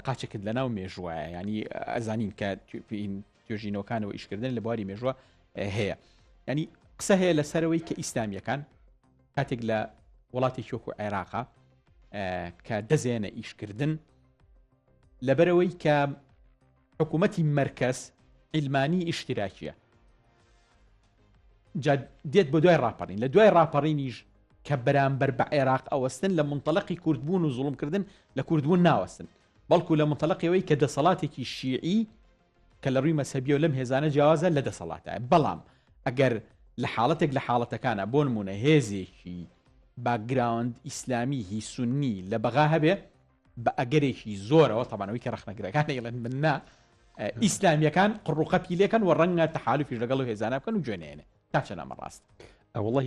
قاچێکت لەناو مێژوایە ینی ئەزانین کە توێژینەوەکانەوە ئیشکردن لە بواری مێژووە هەیە ینی قسە هەیە لەسەرەوەی کە ئیسلامیەکان کاتێک لە وڵاتی وەکو عێراقا کە دەزێنە ئیشکردن لەبەرەوەی کە حکوومەتی مەرکەز عیلمانی ئیشتراکیە دێت بۆ دوای ڕاپەڕین لە دوای ڕاپەڕینیش کە بەرامبەر بە عێراق ئەوەستن لە منتەڵەقی کوردبوون و زوڵمکردن لە کوردبوون ناوەستن بەڵکو لە منتەڵەقیەوەی کە دەسەڵاتێکی شیعی کە لە ڕووی مەسەبی و لەم هێزانە جیاوازە لە دەسەڵاتە بەڵام ئەگەر لە حاڵەتێک لە حاڵەتەکانە بۆ نمونە هێزێکی باگراوند ئیسلامی هی سونی لە بەغا هەبێ بە ئەگەرێکی زۆرەوە تەبانەوەی کە ڕخنەگرەکان ئێڵێن مننا ئیسلامیەکان قڕوقە پیلەکەن و ڕەنگە تەحالوفیش لەگەڵ و هێزانە بکەن و جوێنێنێ تا چەند ئەمە ڕاست والله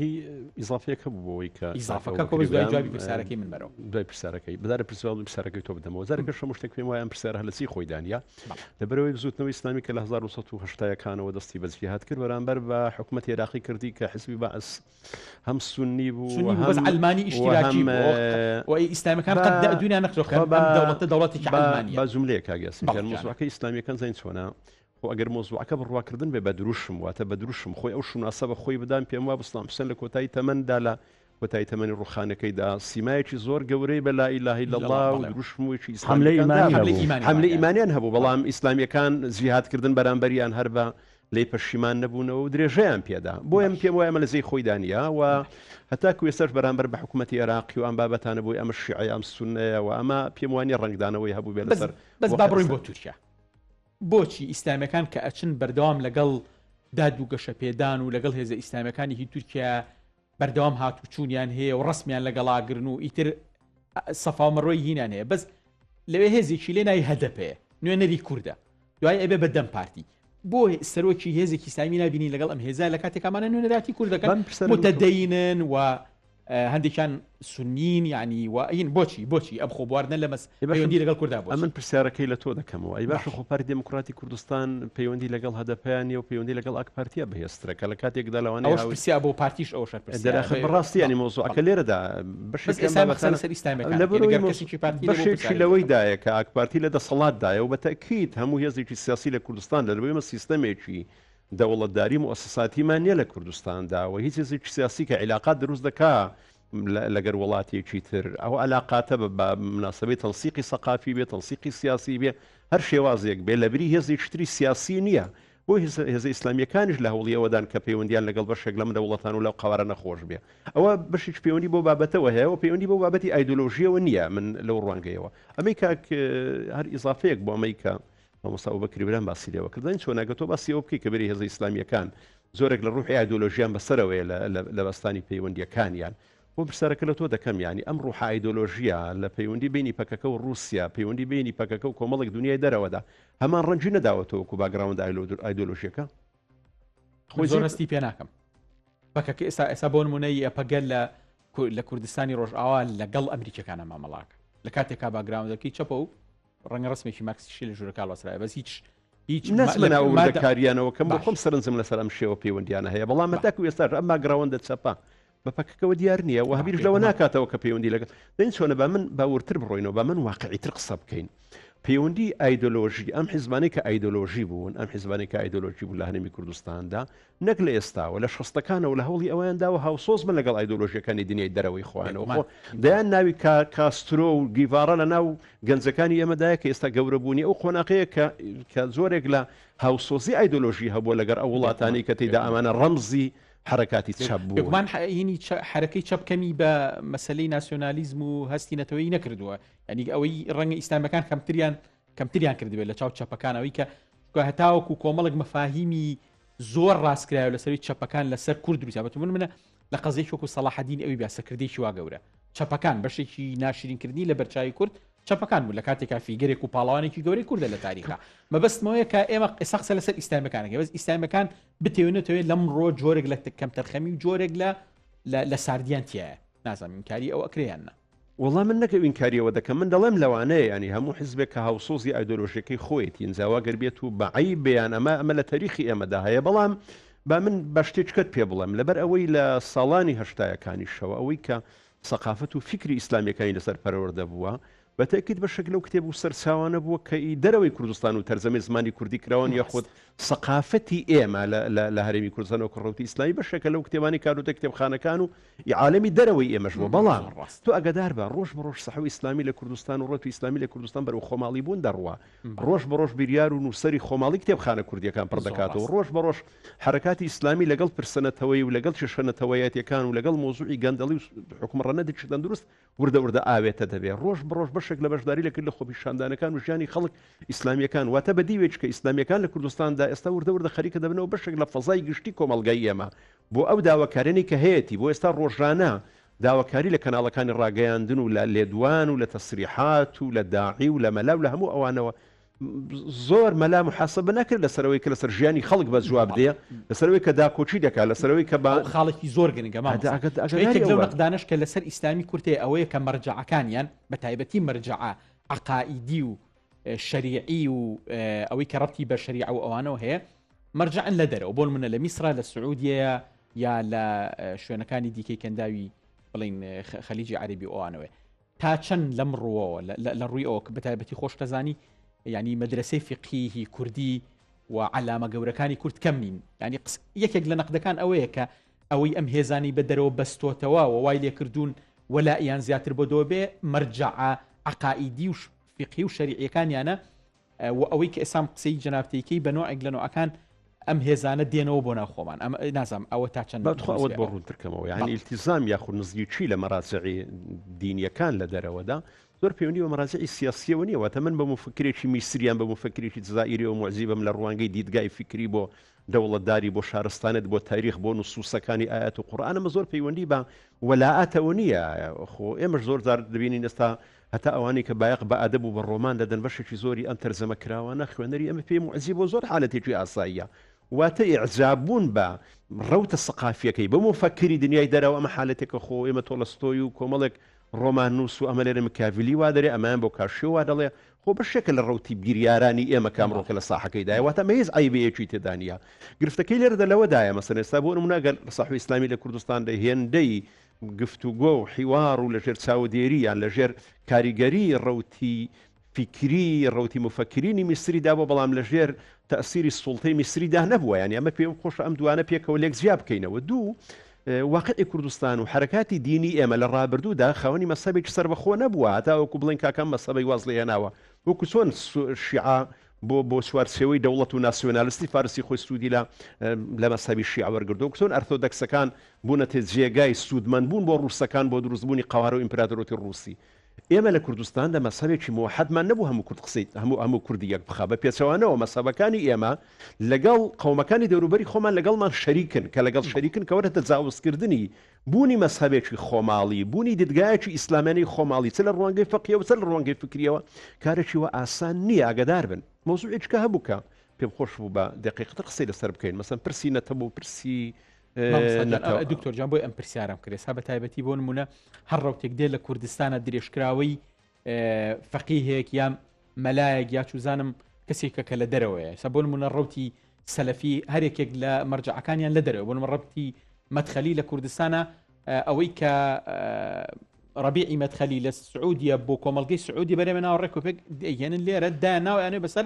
ئیزافەیەکە بووەوەی کە ئیزافەکە جوابی پرسیارەکەی من بەرەوە دوای پرسیارەکەی بدارە پرسیارەکەی تۆ بدەمەوە زارێکە شەمە شتێک پێم وایە پرسیارە هەلەسی خۆی دانیا لەبەرەوەی زوتنەوەی ئیسلامی کە لە 1970ەکانەوە دەستی بە جیهاد کرد بەرامبەر بە حکوومەتی عێراقی کردی کە حزبی بەعس هەم سونی بوو هەم ئەلمانی ئیشتراکی و ئیسلامیەکان قەت دنیا نەخۆخە دەوڵەتێکی ئەلمانی با جوملەیە کاگەسم مۆزوعەکەی ئیسلامیەکان زین چۆنە ئەگەر مۆزوعەکە بڕواکردن بێ بە دروشم واتە بە دروشم خۆی ئەو شوناسە بە خۆی بدان پێم وا بستان حسێن لە کۆتایی تەمەندا لە کۆتایی تەمەنی ڕوخانەکەیدا سیمایەکی زۆر گەورەی بە لا ئیلاهە ئیلا الله و دروشموویکی حملە ئیمانیان هەبوو بەڵام ئیسلامیەکان جیهادکردن بەرامبەریان هەر بە لی پەشیمان نەبوونەوە و درێژەیان پێدا بۆیە پێم وایە ئەمە لە زەی خۆی دانیا و هەتاکو ێستاش بەرامبەر بە حکوومەتی عێراقی و ئەم بابەتانە بۆی ئەمە شیعە ئەم سونەیە و ئەمە پێم وانی ڕەنگدانەوەی هەبوو بێ لەسەر بەس با بڕۆین بۆ تورکیا بۆچی ئیسلامیەکان کە ئەچن بەردەوام لەگەڵ داد و گەشە پێدان و لەگەڵ هێزە ئیسلامیەکانی هی تورکیا بەردەوام هاتوچوونیان هەیە و ڕسمیان لەگەڵاگرن و ئیتر سەفامەڕۆی هینان هەیە بەس لەوێ هێزێکی لێ ناوی هەدەپەیە نوێنەری کووردە دوای ئەبێ بە دەم پارتی بۆ سەرۆکی هێزێکی ئیسلامی نابینی لەگەڵ ئەم هێزە لە کاتێکمانە نوێنەراتی کوردەکان متەدەینن و هەندێکیان سنین یعنی وین بۆچی ئەم خۆ بواردنە لە پەیوەندی لەگەڵ کووردا بۆ من پرسیارەکەی لە تۆ دەکەمەوە ئەی باشە خۆپاری دموکراتی کوردستان پەیوەندی لەگەڵ هەدەپیانی و پەیوەندی لەگەڵ ئاک پارتیا بەهێسترە کە لە کاتێکدا لەوانەیە پرسیا بۆ پارتیش ئەو بەڕاستی ینی مۆزوعەکە لێرەدا بەشێکی لەوەیدایە کە ئاک پارتی لە دەسەڵاتدایە و بەتەکید هەموو هێزێکی سیاسی لە کوردستان لەبەرەوەی سیستەمێکی دەوڵەتداری مؤسساتیمان نیە لە کوردستاندا و هیچ هێزێکی سیاسی کە عیلاقات دروست دەکا لەگەر وڵاتێکی تر ئەو علاقاتە بە مناسبەی تەنسیقی سەقافی بێ تەنسیقی سیاسی بێ هەر شێوازێک بێ لەبری هێزێکی تری سیاسی نییە بۆ هێزە ئیسلامیەکانیش لە هەوڵیەوەدان کە پەیوەندیان لەگەڵ بەشێک لەم دەوڵەتان و لەو قاوارە نەخۆش بێ ئەوە بەشێک پەیوەندی بۆ بابەتەوە هەیە و پەیوەندی بۆ بابەتی ئایدۆلۆژیەوە نییە من لەو ڕوانگەیەوە ئەمەی کاک هەر ئیزافەیەک بۆ ئەمەی کە مامۆستا ئەبوبەکر بران باسی لێوە کردن چۆناگە تۆ باسی ئەوە بکەی کە بەری هێزە ئیسلامیەکان زۆرێک لە ڕوحی ئایدۆلۆژیان بەسەرەوەیە لە بەستانی پەیوەندیەکانیان بۆ پرسیارەکە لە تۆ دەکەم ینی ئەم ڕوح ئایدۆلۆژیە لە پەیوەندی بینی پەکەکە و رووسیا پەیوەندی بینی پەکەکە و کۆمەڵێک دنیای دەرەوەدا هەمان ڕەنجی نەداوەتەوە و باگراوند ئایدۆلۆژیەکە خۆی زۆر هەستی پێ ناکەم پەکەکە ئێستا بۆ نمونەی ئەپەگەل لە کوردستانی ڕۆژئاوا لەگەڵ ئەمریکەکانە مامەڵاکە لە کاتێکا باگراوندەکەی چەپە و ڕەنگە ڕسمێکی ماکسیشی لە ژوورەکە وەسرای بەس هیچ نەسمەناوەکاریانەوە کەم بۆ خۆم سەرنجم لەسەر ئەم شێوە پەیوەندیانە هەیە بەڵام مەتاکو ئێستا ئەمما گراوندە چەپە بە پەکەکەەوە دیار نییە و هەبیرش لەوە ناکاتەوە کە پەیوەندی لەگەڵ دەین چۆنە بە من باورتر بڕۆینەوە بە من واقعیتر قسە بکەین پەیوەندی ئایدۆلۆژی ئەم حیزبانەی کە ئایدۆلۆژی بوون ئەم حیزبانەی کە ئایدۆلۆژی بوو لە هەرێمی کوردستاندا نەک لە ئێستاوە لە شەستەکانەوە لە هەوڵی ئەوەیانداوە هاوسۆز بن لەگەڵ ئایدۆلۆژیەکانی دنیای دەرەوەی خۆیانەوە دەیان ناوی کاسترۆ و گیڤارە لە ناو گەنجەکانی ئێمەدایە کە ئێستا گەورەبوونی ئەو قۆناقەیە کە زۆرێک لە هاوسۆزی ئایدۆلۆژی هەبووە لەگەر ئەو وڵاتانی کە تێیدا ئەمانە ڕەمزی حركاتی چەپ بوومان هینی حرەکەی چەپکەمی بە مەسلەی ناسیۆنالیزم و هەستی نەتەوەی نەکردووە ینی ئەوەی ڕەنگە ئیسلامەکان کەمتریان کردوێت لە چاو چەپەکانەوەی کە هەتاوەکو کۆمەڵک مەفاهیمی زۆر ڕاستکرایە لەسەری چەپەکان لەسەر کورد دروستە بەتون منە لە قەزەی وەکو سەلاحەدین ئەوی باسەکردێکی وا گەورە چەپەکان بەشێکی ناشرینکردنی لە بەرچاوی کورد چەپەکان بوو لە کاتێکا فیگەرێک و پاڵەوانێکی گەورەی کوردە لە تاریخا مەبەستمەوەیە کە ئێمە قسە لەسەر ئیسلامەکانەکە بەس ئیسلامەکان بتێونێتەوەی لەمڕۆ جۆرێک لە کەم تەرخەمی و جۆرێک لە ساردیان تایە نازانم ئینکاری ئەو ئەکرێیاننا وەڵام من نەکە ئینکاریەوە دەکەم من دەڵێم لەوانەیە ینی هەموو حیزبێک کە هاوسۆزی ئایدۆلۆژیەکەی خۆیەتی ئینجاوا گەربێت و بەعی بەیان ئەمە لە تاریخی ئێمەدا هەیە بەڵام با من بە شتێکت پێ بڵێم لەبەر ئەوەی لە ساڵانی هەشتایەکانی شەوە ئەوەی کە سەقافەت و فکری ئیسلامیەکانی لەسەر پەروەردە بووە بەتەکیت بە شکل و کتێب و سەرچاوانە بووە کە دەرەوەی کوردستان و تەرجەمەی زمانی کوردی کراون یاخود سەقافەتی ئێمە لە هەرێمی کوردستان و کوڕەوتی ئیسلامی بەشێکە لەو کتێبانی کارۆتە کتێبخانەکان و عالەمی دەرەوەی ئێمەش بووە بەڵام تۆ ئەگەدار بە ڕۆژ بە ڕۆژ سەحوی ئیسلامی لە کوردستان و ڕۆتی ئیسلامی لە کوردستان بەرەو خۆماڵی بوون دەڕوە ڕۆژ بە ڕۆژ بریار و نووسەری خۆماڵی کتێبخانە کوردیەکان پڕ دەکاتەوە ڕۆژ بە ڕۆژ حرکاتی ئیسلامی لەگەڵ پرسەنەتەوەی و لەگەڵ شەشەنەتەوەیەتەکان و لەگەڵ مۆزوعی گەندەڵی و حکومڕەنەتی دەندروست وردە ئاوێتە دەبێت ڕۆژ بە ڕۆژ بەشێک لە بەشداری لەکرد لە خۆپیشاندانەکان و ژیانی خەڵک ئیسلامیەکان واتە بەدیوێک کە ئیسلامیەکان لە کوردستاندا ئێستا وردە خەریکە دەبنەوە بەشێک لە فەزای گشتی کۆمەڵگای ئێمە بۆ ئەو داواکارێنی کە هەیەی بۆ ئێستا ڕۆژانە داواکاری لە کەناڵەکانی ڕاگەیاندن و لە لێدوان و لە تەسریحات و لە داعی و لە مەلا و لە هەموو ئەوانەوە زۆر مەلا محاسبە نەکرد لەسەرەوەی کە لەسەر ژیانی خەڵک بە جواب دێ لەسەرەوەی کە داکۆچی دەکات لەسەرەوەی کە بە خاڵێکی زۆر گەنگەماڵ نەقدانش کە لەسەر ئیسلامی کورتێ ئەوەیە کە مەرجعەکانیان بە تایبەتی مەرجعە عقائیدی و شەریعی و ئەوەی کە ڕەبتی بە شەریعە و ئەوانەوە هەیە مەرجعن لە دەرەوە بۆ منە لە میسرا لە سعودیە یا لە شوێنەکانی دیکەی کەنداوی بڵین خەلیجی عەربی ئەوانەوە تا چەند لەم ڕووەوە لە ڕووی ئەوە کە بە تایبەتی خۆش دەزانی ینی مەدرسەی فقهی کوردی و علامە گەورەکانی کورد کەم نین ینی یەکێک لە نەقدەکان ئەوەیە کە ئەوەی ئەم هێزانی بەدەرەوە بەستۆتەوە و وای لێکردوون وەلایان زیاتر بۆ دۆ بێ مەرجعە عقائیدی و فقهی و شەریعیەکانیانە و ئەوەی کە ئێسام قسەی جەنابتەیەکەی بە نوعێک لە نوعەکان ئەم هێزانە دێنەوە بۆ ناوخۆمان ئەم نازام ئەوە تا چەند ئەوە بۆ ڕوونترکەمەوە یعنی ئیلتیزام یاخود نزیکی لە مەراجعی دینیەکان لە دەرەوەدا زۆر پەیوەندی بە مەراجعی سیاسیەوە نیە واتە من بە مفکرێکی میسریان بە مفکرێکی جزائیری و معجزەم لە ڕوانگەی دیدگای فکری بۆ دەوڵەتداری بۆ شارستانت بۆ تاریخ بۆ نوسوسەکانی ئاەت و قورئان ئەمە زۆر پەیوەندی بە وەلاعەتەوە نییە خۆ ئێمەش زۆر جار دەبینین ئێستا هەتا ئەوانی کە بایەق بە ئەدەب و بە ڕۆمان دەدەن بەشێکی زۆری ئەم تەرجەمە کراوانە خوێنەری ئەمە پێی معجزە بۆ زۆر حالەتێکی ئاساییە واتە ئیعجاببوون بە ڕەوتە سەقافیەکەی بە مفەکری دنیای دەرەوە ئەمە حالەتێکە خۆ ئێمە تۆڵستۆی و کۆمەڵێک ڕۆمان نووس و ئەمە لێرە مکاڤلی وا دەرێ ئەمان بۆ کاشیۆ وا دەڵێ خۆ بەشێکە لە ڕەوتی بیریارانی ئێمە کامڕۆکە لە ساحەکەیدایە واتە مەهێز عیبەیەکی تێدانە گرفتەکەی لێرەدا لەوەدایە مەسەن ئێستا بۆ نمونەگەر ساحوی ئیسلامی لە کوردستان هێندەی گفتوگۆ و حیوار و لەژێر چاودێری یان لەژێر کاریگەری ڕەوتی فکری ڕەوتی مفەکرینی میسریدا بۆ بەڵام لەژێر تەسیری سوڵتەی میسریدا نەبووە ینی ئەمە پێم خۆشە ئەم دوانە پێکەوە لێک زیاب بکەینەوە دوو واقعی کوردستان و حرکاتی دینی ئێمە لە ڕابردوودا خاوەنی مەسەبێکی سەربەخۆ نەبووە هەتا وەکو بڵین کاکەم مەسەبەی واز لێ هێناوە وەکو چۆن شیعە بۆ سوارچێوەی دەوڵەت و ناسیۆنالیستی فارسی خۆی سوودی لە مەسەبی شیعە وەرگردو کتۆن ئەرتۆدەکسەکان بوونەتێ جێگای سوودمەند بوون بۆ ڕووسەکان بۆ دروستبوونی قەوارە و ئیمپراتۆرەتی ڕووسی. ئێمە لە کوردستان دە مەسەبێکی موحەدمان نەبوو هەموو کورد قسەیت هەموو کوردی یەک بخا بە پێچەوانەوە مەسەبەکانی ئێمە لەگەڵ قەومەکانی دەوروبەری خۆمان لەگەڵمان شەریکن کە لەگەڵ شەریکن کەوەرە تەجاوزکردنی بوونی مەسەبێکی خۆماڵی بوونی دیدگایەکی ئیسلامێنەی خۆماڵی چ لە ڕوانگەی فەقیەوە چ لە ڕوانگەی فکریەوە کارێکی وە ئاسان نییە ئاگادار بن مۆزوعێککە هەبووکە پێم خۆش بوو بە دقیقتر قسەی لەسەر بکەین مەسەن پرسی نەتەبوو پرسی دکتۆر جان بۆی ئەم پرسیارم کرێت سا بە تایبەتی بۆ نمونە هەر ڕەوتێک دێ لە کوردستانە درێژکراوەی فەقیهەیەک یان مەلایەک یا چوزانم کەسێکە کە لە دەرەوەیە سە بۆ نمونە ڕەوتی سەلەفی هەرێکێک لە مەرجەعەکانیان لە دەرەوە بۆ نمە ڕەوتی مەدخەلی لە کوردستانە ئەوەی کە ڕەبیعی مەدخەلی لە سعودیە بۆ کۆمەڵگەی سعودی بەرەمە ناو ڕێکۆپێک دێنن لێرە دا ناویانێ بەسەر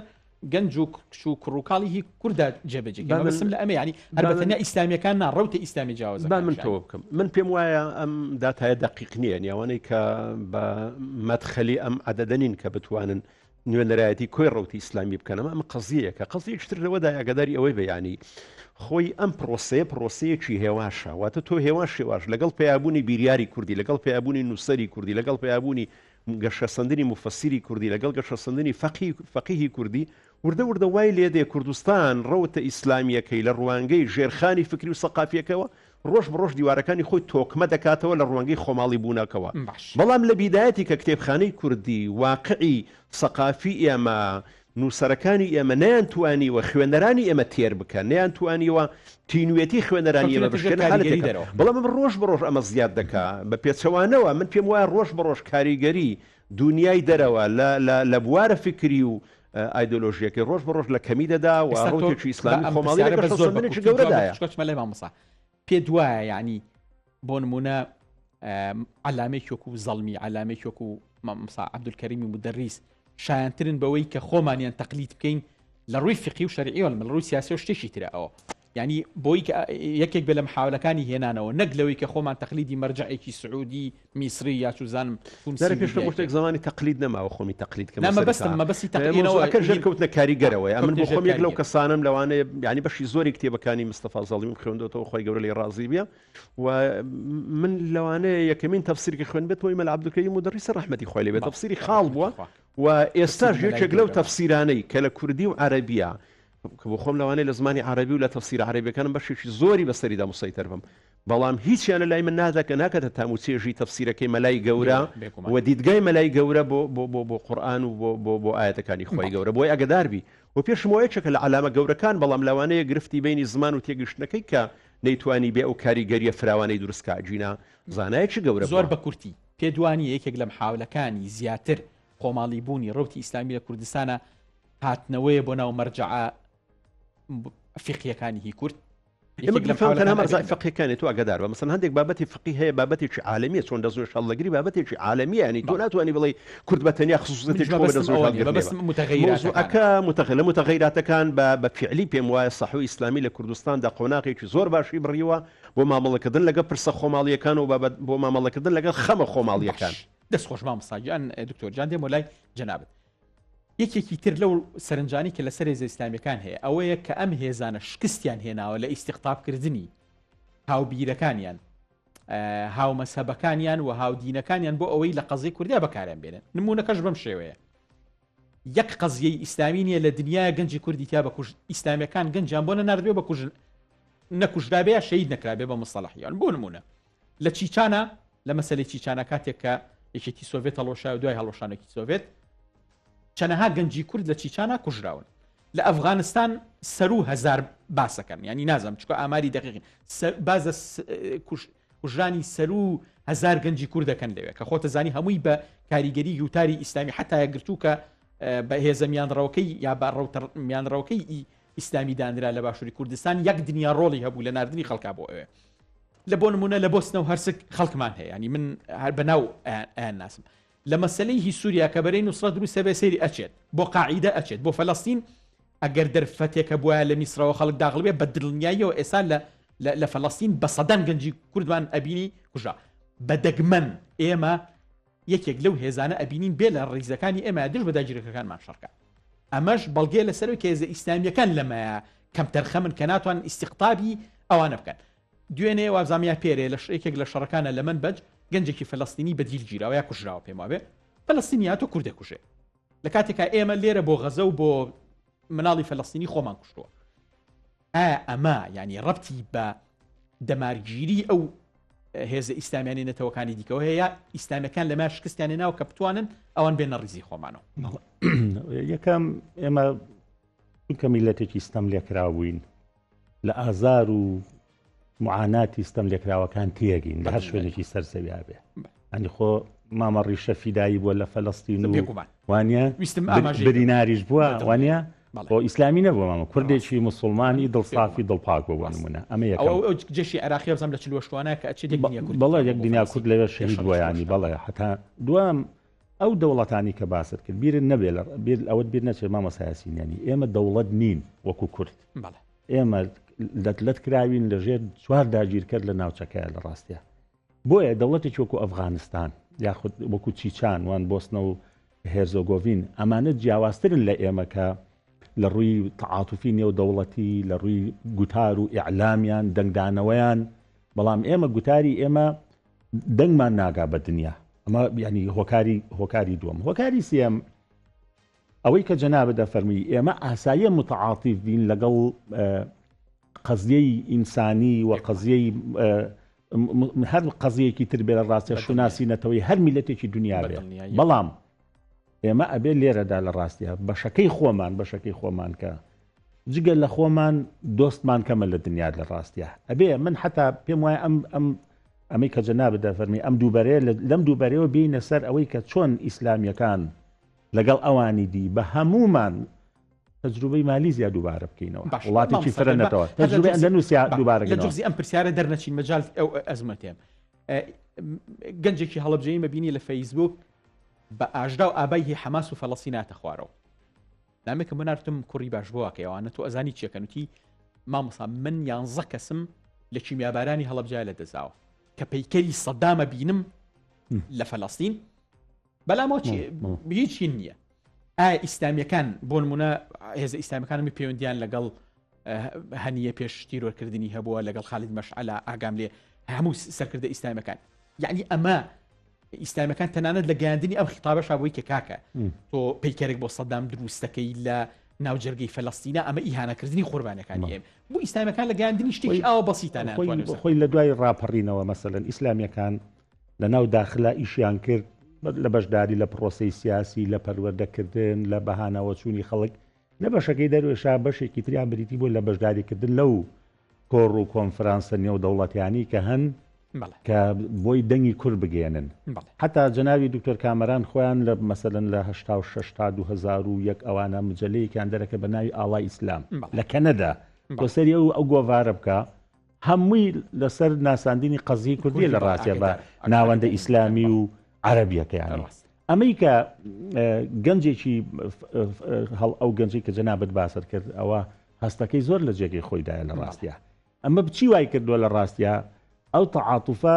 گەنج و کش و کوڕووکاڵی هی کووردا جێبەجێ بەسم لە ئەمە ینی هەر بەتەنیا ئیسلامیەکان ڕەوتە ئیسلامی جیاوازە من تۆ بکەم من پێم وایە ئەم داتایە دقیق نییە نیاوانەی کە بە مەدخەلی ئەم عەدەدەنین کە بتوانن نوێنەرایەتی کۆی ڕەوتی ئیسلامی بکەنەوە ئەمە قەزیەکە قەزیەکتر لەوەدا ئاگاداری ئەوەی بەیانی خۆی ئەم پرۆسەیەکی هێواشە واتە تۆ هێواش شێواش لەگەڵ پیابوونی بیریاری کوردی لەگەڵ پیابوونی نووسەری کوردی لەگەڵ پیابوونی گەشەسەندنی مفەسیری کوردی لەگەڵ گەشەسەندنی فەقیهی کوردی وردە وای لێدێ کوردستان ڕەوتە ئیسلامیەکەی لە ڕوانگەی ژێرخانی فکری و سەقافیەکەوە ڕۆژ بڕۆژ دیوارەکانی خۆی تۆکمە دەکاتەوە لە ڕوانگەی خۆماڵی بوونەکەەوە بەڵام لە بیدایەتی کە کتێبخانەی کوردی واقعی سەقافی ئێمە نووسەرەکانی ئێمە نەیان توانیوە خوێنەرانی ئێمە تێر بکەن نەیان توانیوە تینوێتی خوێنەرانی ئێمە بشکێن بەڵام من ڕۆژ بڕۆژ ئەمە زیاد دەکا بە پێچەوانەوە من پێم وایە ڕۆژ بڕۆژ کاریگەری دنیای دەرەوە لە بوارە فکری و ئایدۆلۆژیەکەی ڕۆژ بڕۆژ لە کەمی دەدا و ڕۆژێکی ئیسلامی خۆماڵی لەگەڵ گەورەدایە پێ دوایە یعنی بۆ نمونە علامەی وەکو زەڵمی علامەی وەکو مەمسا عەبدولکەریمی مدەریس شایانترن بەوەی کە خۆمانیان تەقلید بکەین لە ڕووی فقی و شەرعی و لە ڕووی سیاسی و شتێکی ترە ئەوە ینی بۆی یەکێک بە لە محاولەکانی هێنانەوە نەک لەوەی کە خۆمان تەقلیدی مەرجعێکی سعودی میسری یا چوزانم پێشتێک زمانی تەقلید نەماوە خۆمی تەقلید مەبەستی تەقینەوە ژێرکەوتنە کاریگەرەوەی من بۆ خۆم یەک لەو کەسانم لەوانەیە ینی بەشی زۆری کتێبەکانی مستەفا زەڵیم خوێندەوە خۆی گەورە لێ ڕازی بێ و من لەوانەیە یەکەمین تەفسیرکە خوێن بێت وی مەلا عەبدولکەریم مدەریس ڕەحمەتی خۆی لێ بێت تەفسیری خاڵ بووە و ئێستاش یەکێک لەو تەفسیرانەی کە لە کوردی و عەرەبیە کە بۆ خۆم لەوانەیە لە زمانی عەرەبی و لە تەفسیر عەرەبیەکانم بەشێکی زۆری بەسەریدا مسەیتەر بم بەڵام هیچیان لە لای من نادەکە ناکەتە تاموچێژی تەفسیرەکەی مەلای گەورە و دیدگای مەلای گەورە بۆ قورئان و بۆ ئاەتەکانی خۆی گەورە بۆی ئەگەداربی و پێشمەوەیەکە لە علامە گەورەکان بەڵام لەوانەیە گرفتی بینی زمان و تێگەشتنەکەی کە نەیتوانی بێ ئەو کاریگەریە فراوانەی دروستکە جینا زانایەکی گەورە زۆر بە کورتی پێدوانی یەکێک لە محاولەکانی زیاتر خۆماڵی بوونی ڕەوتی ئیسلامی لە کوردستانە هاتنەوەیە بۆ ناو مەرجعە فقیەکانی هی کورد فقیەکانی تو ئەگەدار بە مەسەن هەندێک بابەتی فقی هەیە بابەتێکی عالمیە چۆن دەزۆر شەڵەگری بابەتێکی عالمیە ینی تۆ ناتوانانی بڵێ کورد بەتەنیا خصوصەتێکی متغیرە متغیراتەکان بە فعلی پێم وایە سەحوی ئیسلامی لە کوردستاندا قۆناغێکی زۆر باشی بڕیوە بۆ مامەڵەکردن لەگە پرسە خۆماڵیەکان و بۆ مامەڵەکردن لەگەڵ خەمە خۆماڵیەکان دەستخۆش مامۆستاگیان دکتۆر جان دێمە لای جەنابەت یەکێکی تر لەو سەرنجانی کە لەسەر هێزە ئیسلامیەکان هەیە ئەوەیە کە ئەم هێزانە شکستیان هێناوە لە ئیستیقطابکردنی هاوبیرەکانیان هاومەسەبەکانیان و هاودینەکانیان بۆ ئەوەی لە قەزەی کوردیا بەکاریان بێنن نمونەکەش بەم شێوەیە یەک قەزیەی ئیسلامی نیە لە دنیای گەنجی کوردی تا بەکوژ ئیسلامیەکان گەنجیان بۆ نەناردبێ بە کوژ نەکوژرابێ شەهید نەکرابێ بە مصطلحیان بۆ نمونە لە چیچانە لە مەسەلەی چیچانە کاتێک کە یەکێتی سۆڤێت هەڵۆشا و دوای هەڵۆشانێکی سۆڤێت چەنەها گەنجی کورد لە چیچانە کوژراون لە ئەفغانستان سەرو هەزار باسەکەن ینی نازم چکە ئاماری دقیقین بازە کوژرانی سەرو هەزار گەنجی کوردەکەن لەوێ کە خۆتە زانی هەمووی بە کاریگەری یوتاری ئیسلامی حتا یەگرتو کە بە هێزە میانڕەوەکەی یا بە ڕەوتەر میانڕەوەکەی ئیسلامی دانرا لە باشووری کوردستان یەک دنیا ڕۆڵی هەبوو لە ناردنی خەڵکا بۆ ئەوێ لە بۆ نمونە لە بۆستنە و هەرسک خەڵکمان هەیە ینی من هەر بەناو ئەیان ناسم لە مەسلەی هی سووریا کە بەرەی نووسڕەت دروستە بێ سەیری ئەچێت بۆ قاعیدە ئەچێت بۆ فەلەستین ئەگەر دەرفەتێکە بووە لە میسرەوە خەڵک داخڵ بێ بە دڵنیاییەوە ئێستا لە فەلەستین بە سەدان گەنجی کوردمان ئەبینی کوژا بە دەگمەن ئێمە یەکێک لەو هێزانە ئەبینین بێ لە ڕیزەکانی ئێمە دژ بە داگیرەکەکانمان شەڕکە ئەمەش بەڵگێ لەسەرەوەی کە هێزە ئیسلامیەکان لەمە کەم تەرخەمن کە ناتوان ئیستیقطابی ئەوانە بکەن. دوێنێ وابزانیا پێرێ لە یەکێک لە شەڕەکانە لە منبەج گەنجێکی فەلەستینی بەدیل گیراوە یا کوژراوە پێم وابێ فەلەستینیاتۆ کوردە کوژێ لە کاتێکا ئێمە لێرە بۆ غەزە و بۆ مناڵی فەلەستینی خۆمان کوشتووە. ئەمە ینی ڕەبتی بە دەمارگیری ئەو هێزە ئیسلامیانی نەتەوەکانی دیکەەوە هەیە ئیسلامیەکان لەمە شکستیانی ناو کە بتوانن ئەوان بێنە ڕیزی خۆمانەوە. یەکەم ئێمە چونکە میلەتێکی ستەم لێکرا بووین لە ئازار و معاناتی ستەم لێکراوەکان تێگەین لە هەر شوێنێکی سەرسەویا بێ ئەنی خۆ مامەڕی شەفیدایی بووە لە فەلەستین و وانە بریناریش بووە وانە بۆ ئیسلامی نەبووە مامە کوردێکی مسلمانی دڵسافی دڵپاک بووە نمونە ئەمە جێشی عراقی بزانام لە چلوەشتوانە کە ئەچێت بەڵێ یەک دنیا کورد لەوێ شەهید بووە ینی بەڵێ حتا دوام ئەو دەوڵەتانی کە باست کرد بیرن نەبێ ئەوەت بیر نەچێت مامە سایاسینیانی ئێمە دەوڵەت نین وەکو کورد ئێمە لەت کراوین لەژێر چوار داگیر کرد لە ناوچەکەیە لە ڕاستیە بۆیە دەوڵەتێکی وەکو ئەفغانستان یاخود وەکو چیچان وان بۆسنە و هێرزۆگۆڤین ئەمانە جیاوازترن لە ئێمە کە لە ڕووی تەعاتوفی نێو دەوڵەتی لە ڕووی گوتار و ئیعلامیان دەنگدانەوەیان بەڵام ئێمە گوتاری ئێمە دەنگمان ناگا بە دنیا ئەمە ینی هۆکاری دووەم هۆکاری سێم ئەوەی کە جەنابە دەفەرمی ئێمە ئاساییە متعاتیف بین لەگەڵ قەزیەی ئینسانی و قەزیەی هەر قەزیەکی تر بێ لە ڕاستە شوناسی نەتەوەی هەر میلەتێکی دنیا بێ بەڵام ئێمە ئەبێ لێرەدا لە ڕاستیە بەشەکەی خۆمان کە جگە لە خۆمان دۆستمان کەمە لە دنیا لە ڕاستیە ئەبێ من حتا پێم وایە ئەمەی کە جەنابە دەفەرمی ئەم دووبەرێ لەم دووبەرەوە بینە سەر ئەوەی کە چۆن ئیسلامیەکان لەگەڵ ئەوانی دی بە هەمومان تەجروبەی مالیزیا دووبارە بکەینەوە وڵاتێکی فرەنەتەوە تەجروبەی ئەندەنوسیا دووبارە لە جزئی ئەم پرسیارە دەرنەچین مەجال ئەو ئەزمەتێم گەنجێکی هەڵەبجەیی مەبینی لە فەیسبوک بە ئاژدا و ئابای هی حەماس و فەڵەستیناتە خوارەوە نامێکم بنارتم کوڕی باش بووەکەیەوانە تۆ ئەزانی چیەکەنوتی مامۆسا من 11 کەسم لە کیمیابارانی هەڵەبجای لە دەزاوە کە پەیکەری سەدامە بینم لە فەلەستین بەلامەوە هیچی نییە. ئایا ئیسلامیەکان بۆ نمونە هێزە ئیسلامیەکانمی پەیوەندیان لەگەڵ هەنیە پێش تیرۆرکردنی هەبووە لەگەڵ خالید مەشعەلا ئاگام لێ هەموو سەرکردە ئیسلامیەکان یعنی ئەمە ئیسلامیەکان تەنانەت لە گەیاندنی ئەم خیتابەش بووی کە کاکە تۆ پەیکەرێک بۆ سەدام دروستەکەی لە ناوجەرگەی فەلەستینە ئەمە ئیهانەکردنی قوربانەکانی ئێمە بۆ ئیسلامیەکان لە گەیاندنی شتێکی ئەوە بەسیتانە خۆی لە دوای ڕاپەڕینەوە مەسەلەن ئیسلامیەکان لە ناو داخلا ئیشیان کرد لە بەشداری لە پرۆسی سیاسی لە پەروەردەکردن لە بەهانەوە چوونی خەڵک لە بەشەکەی دەروێشا بەشێکی تریان بریتی بۆ لە بەشداریکردن لەو کۆڕ و کۆنفرانسە نێو دەوڵەتیانی کە هەن کە بۆی دەنگی کورد بگێنن حتا جەناوی دکتۆر کامەران خۆیان لە مەسەلەن لە 1960 تا 2001 ئەوانە مجلەیەکیان دەرەکە بە ناوی ئاڵای ئیسلام لە کەنەدا تۆ سەری ئەو گۆڤارە بکە هەمووی لەسەر ناساندنی قەزیی کوردی لە ڕاستیە بە ناوەندە ئیسلامی و عەرەبیەکەیان ئەمەی کە گەنجێکی ئەو گەنجی کە جەنابەت باسەر کرد ئەوە هەستەکەی زۆر لە جێگەی خۆیدایە لە ڕاستیە ئەمە بچی وای کردووە لە ڕاستیە ئەو تەعاتوفە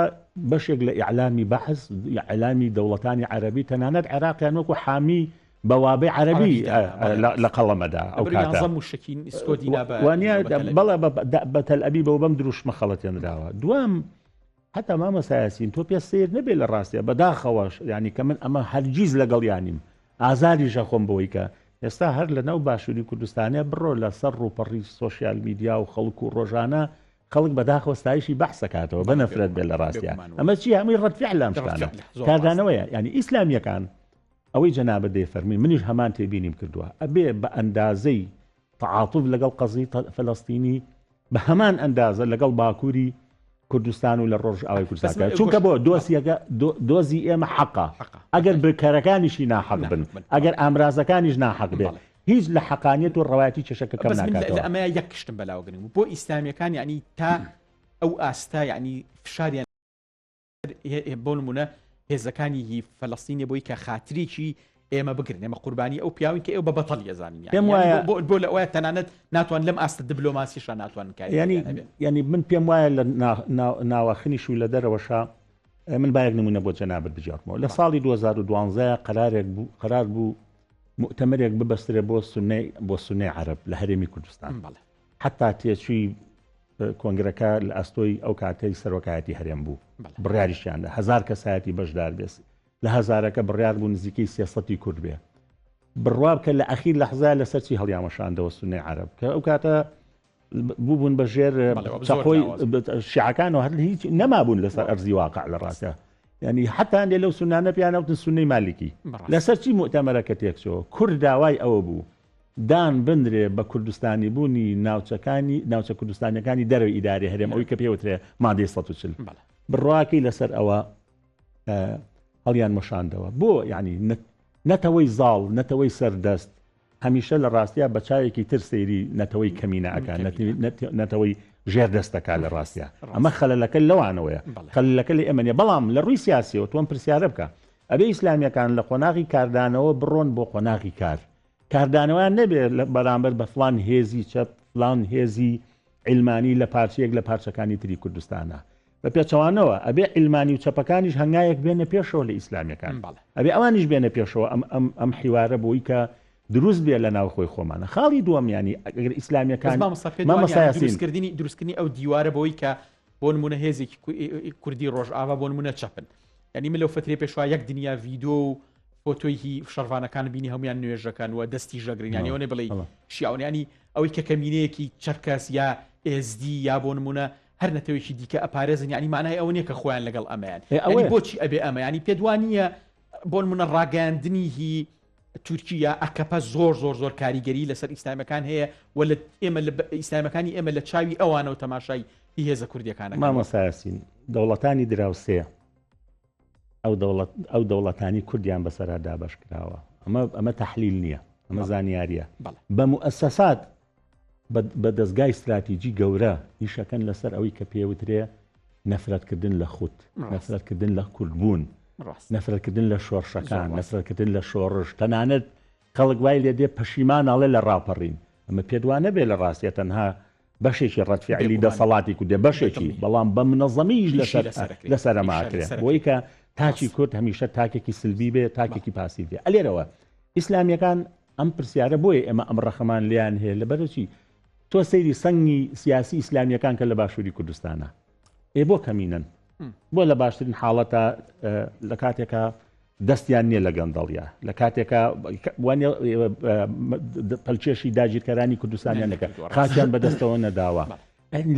بەشێک لە ئیعلامی بەحث ئیعلامی دەوڵەتانی عەرەبی تەنانەت عێراقیان وەکو حامی بەوابەی عەرەبی لە قەڵەمەدا ئەو کاتە بەڵێ بە تەل ئەبیبەوە بەم دروشمە خەڵەتێنراوە دوام حتا مامە سایاسین تۆ پێ سیر نەبێ لە ڕاستیە بەداخەوەش ینی کە من ئەمە هەرگیز لەگەڵیانیم ئازاریشە خۆم بەوەی کە ئێستا هەر لە ناو باشووری کوردستانە بڕۆ لە سەر ڕووپەڕی سۆشیال میدیا و خەڵک و ڕۆژانە خەڵک بەداخەوەستایشی بەحسەکاتەوە بە نەفرەت بێت لە ڕاستیە ئەمە چی هەمووی ڕەتفعل لەم شتانە کاردانەوەیە ینی ئیسلامیەکان ئەوەی جەنابەت دەیفەرمی منیش هەمان تێبینیم کردووە ئەبێ بە ئەندازەی تەعاتوف لەگەڵ قەزی فەلەستینی بە هەمان ئەندازە لەگەڵ باکووری کوردستان و لە ڕۆژ ئاوای کوردستان چونکە بۆ دۆزی ئێمە حەقە ئەگەر بکەرەکانیشی ناحەق بن ئەگەر ئامرازەکانیش ناحەق بێت هیچ لە حەقانیەت و ڕەوایەتی چێشەکە کەم ناکاتەوە ئەمە یەک شتم بەلاوگرن بۆ ئیسلامیەکان یعنی تا ئەو ئاستا یعنی فشاریان بۆ نمونە هێزەکانی هی فەلەستینی بۆی کە خاتریکی ئێمە بگرن ئێمە قوربانی ئەو پیاوین کە ئێوە بە بەتەڵ ێزانین پێم وایە بۆ لە ئەوە تەنانەت ناتوان لەم ئاستە دیبلۆماسیشە ناتوان ینی من پێم وایە لە ناوەخنیش و لە دەرەوەشا من باەک نمونە بۆ جەنابەت بجارمەوە لە ساڵی 2012 قرار بوو مؤتمرێک ببەسترێ بۆ سونەی عەرب لە هەرێمی کوردستان حتا تێچووی کۆنگرەکە لە ئەستۆی ئەو کاتەی سەرۆکایەتی هەرێم بوو بڕیاریشیاندا 1000 کەسایەتی بەشدار بێت لە هەزارەکە بڕیار بوو نزیکەی 300 کورد بێ بڕواب کە لە ئەخیر لەحظا لەسەر چی هەڵیامەشاندەوە سونەی عەرب کە ئەو کاتە بوون بەژێر چاقۆی شیعەکانەوە هەر هیچ نەمابوون لەسەر ئەرزی واقع لە ڕاستە یعنی حتا هەندێک لەو سونانە پیانەوتن سونەی مالیکی لەسەر چی مؤتەمەرەکە تێکچەوە کورد داوای ئەوە بوو دان بندرێ بە کوردستانی بوونی ناوچە کوردستانیەکانی دەرەوەی ئیداری هەرێم ئەوی کە پێوترێ مادەی 140 بڕواکەی لەسەر ئەوە هەڵیان مەشاندەوە بۆ یعنی نەتەوەی زاڵ نەتەوەی سەردەست هەمیشە لە ڕاستیە بە چاوێکی تر سەیری نەتەوەی کەمینەکە نەتەوەی ژێردەستەکە لە ڕاستیە ئەمە خەلەلەکە لەوانەوەیە خەلەلەکە لە ئێمەنیە بەڵام لە ڕووی سیاسیەوە تۆم پرسیارە بکە ئەبێ ئیسلامیەکان لە قۆناغی کاردانەوە بڕۆن بۆ قۆناغی کاردانەوەیان نەبێت بەرامبەر بە فلان هێزی چەپ فلان هێزی علمانی لە پارچەیەک لە پارچەکانی تری کوردستانە بە پێچەوانەوە ئەبێ علمانی و چەپەکانیش هەنگایەک بێنە پێشەوە لە ئیسلامیەکان ئەبێ ئەوانیش بێنە پێشەوە ئەم حیوارە بۆی کە دروست بێ لە ناوخۆی خۆمانە خاڵی دووەمیانی ئەگەر ئیسلامیەکان دروستکردنی ئەو دیوارە بۆی کە بۆ نمونە هێزێکی کوردی ڕۆژئاوا بۆ نمونە چەپن ینی من لەو فترێ پێشوا یەک دنیا ڤیدۆ و فۆتۆی شەڕوانەکان بینی هەمویان نوێژەکان و دەستی ژەگرینیانیەوەێ بڵێ شیاونیانی ئەوەی کە کەمینەیەکی چەرکەس یا ئSD یا بۆ نمونە هەر نەتەوەیکی دیکە ئەپارێزن ینی مانای ئەوە نیە کە خۆیان لەگەڵ ئەمەیان بۆچی ئەبێ ئەمە ینی پێدوانیە بۆ نمونە ڕاگەاندنی هی تورکیا ئەکەپە زۆر کاریگەری لەسەر ئیسلامەکان هەیە و لە ئێمە لە ئیسلامەکانی ئێمە لە چاوی ئەوانەوە تەماشای هێزە کوردیەکانە مامەساسین دەوڵەتانی دراوسێ ئەو دەوڵەتانی کوردیان بەسەرا دابەش کراوە ئەمە تەحلیل نییە ئەمە زانیاریە بە موئەسسەسات بە دەستگای استراتیجی گەورە نیشەکەن لەسەر ئەوەی کە پێوترێ نەفرەتکردن لە خودت نەفرەتکردن لە کوردبوون نەفرەتکردن لە شۆڕشەکان نەفرەتکردن لە شۆڕش تەنانەت خەڵک وای لێ دێ پەشیماناڵێ لە ڕاپەڕین ئەمە پێدوانە بێ لە ڕاستیە تەنها بەشێکی ڕەتفعلی دەسەڵاتی کوردێ بەشێکی بەڵام بە منەظەمیش لەسەرەماکرێ بۆی کە تاچی کورد هەمیشە تاکێکی سلبی بێ تاکێکی پاسیو بێ ئەلێرەوە ئیسلامیەکان ئەم پرسیارە بۆیە ئێمە ئەم ڕەخەمان لیان هەیە لەبەرچی تۆ سەیری سەنگی سیاسی ئیسلامیەکان کە لە باشووری کوردستانە بۆ کەمینن بۆ لە باشترین حاڵەتە لە کاتێکە دەستیان نییە لە گەندەڵیا لە کاتێکە پەلچێشی داگیرکەرانی کوردستانیان نەکە خاچیان بەدەستەوە نەداوە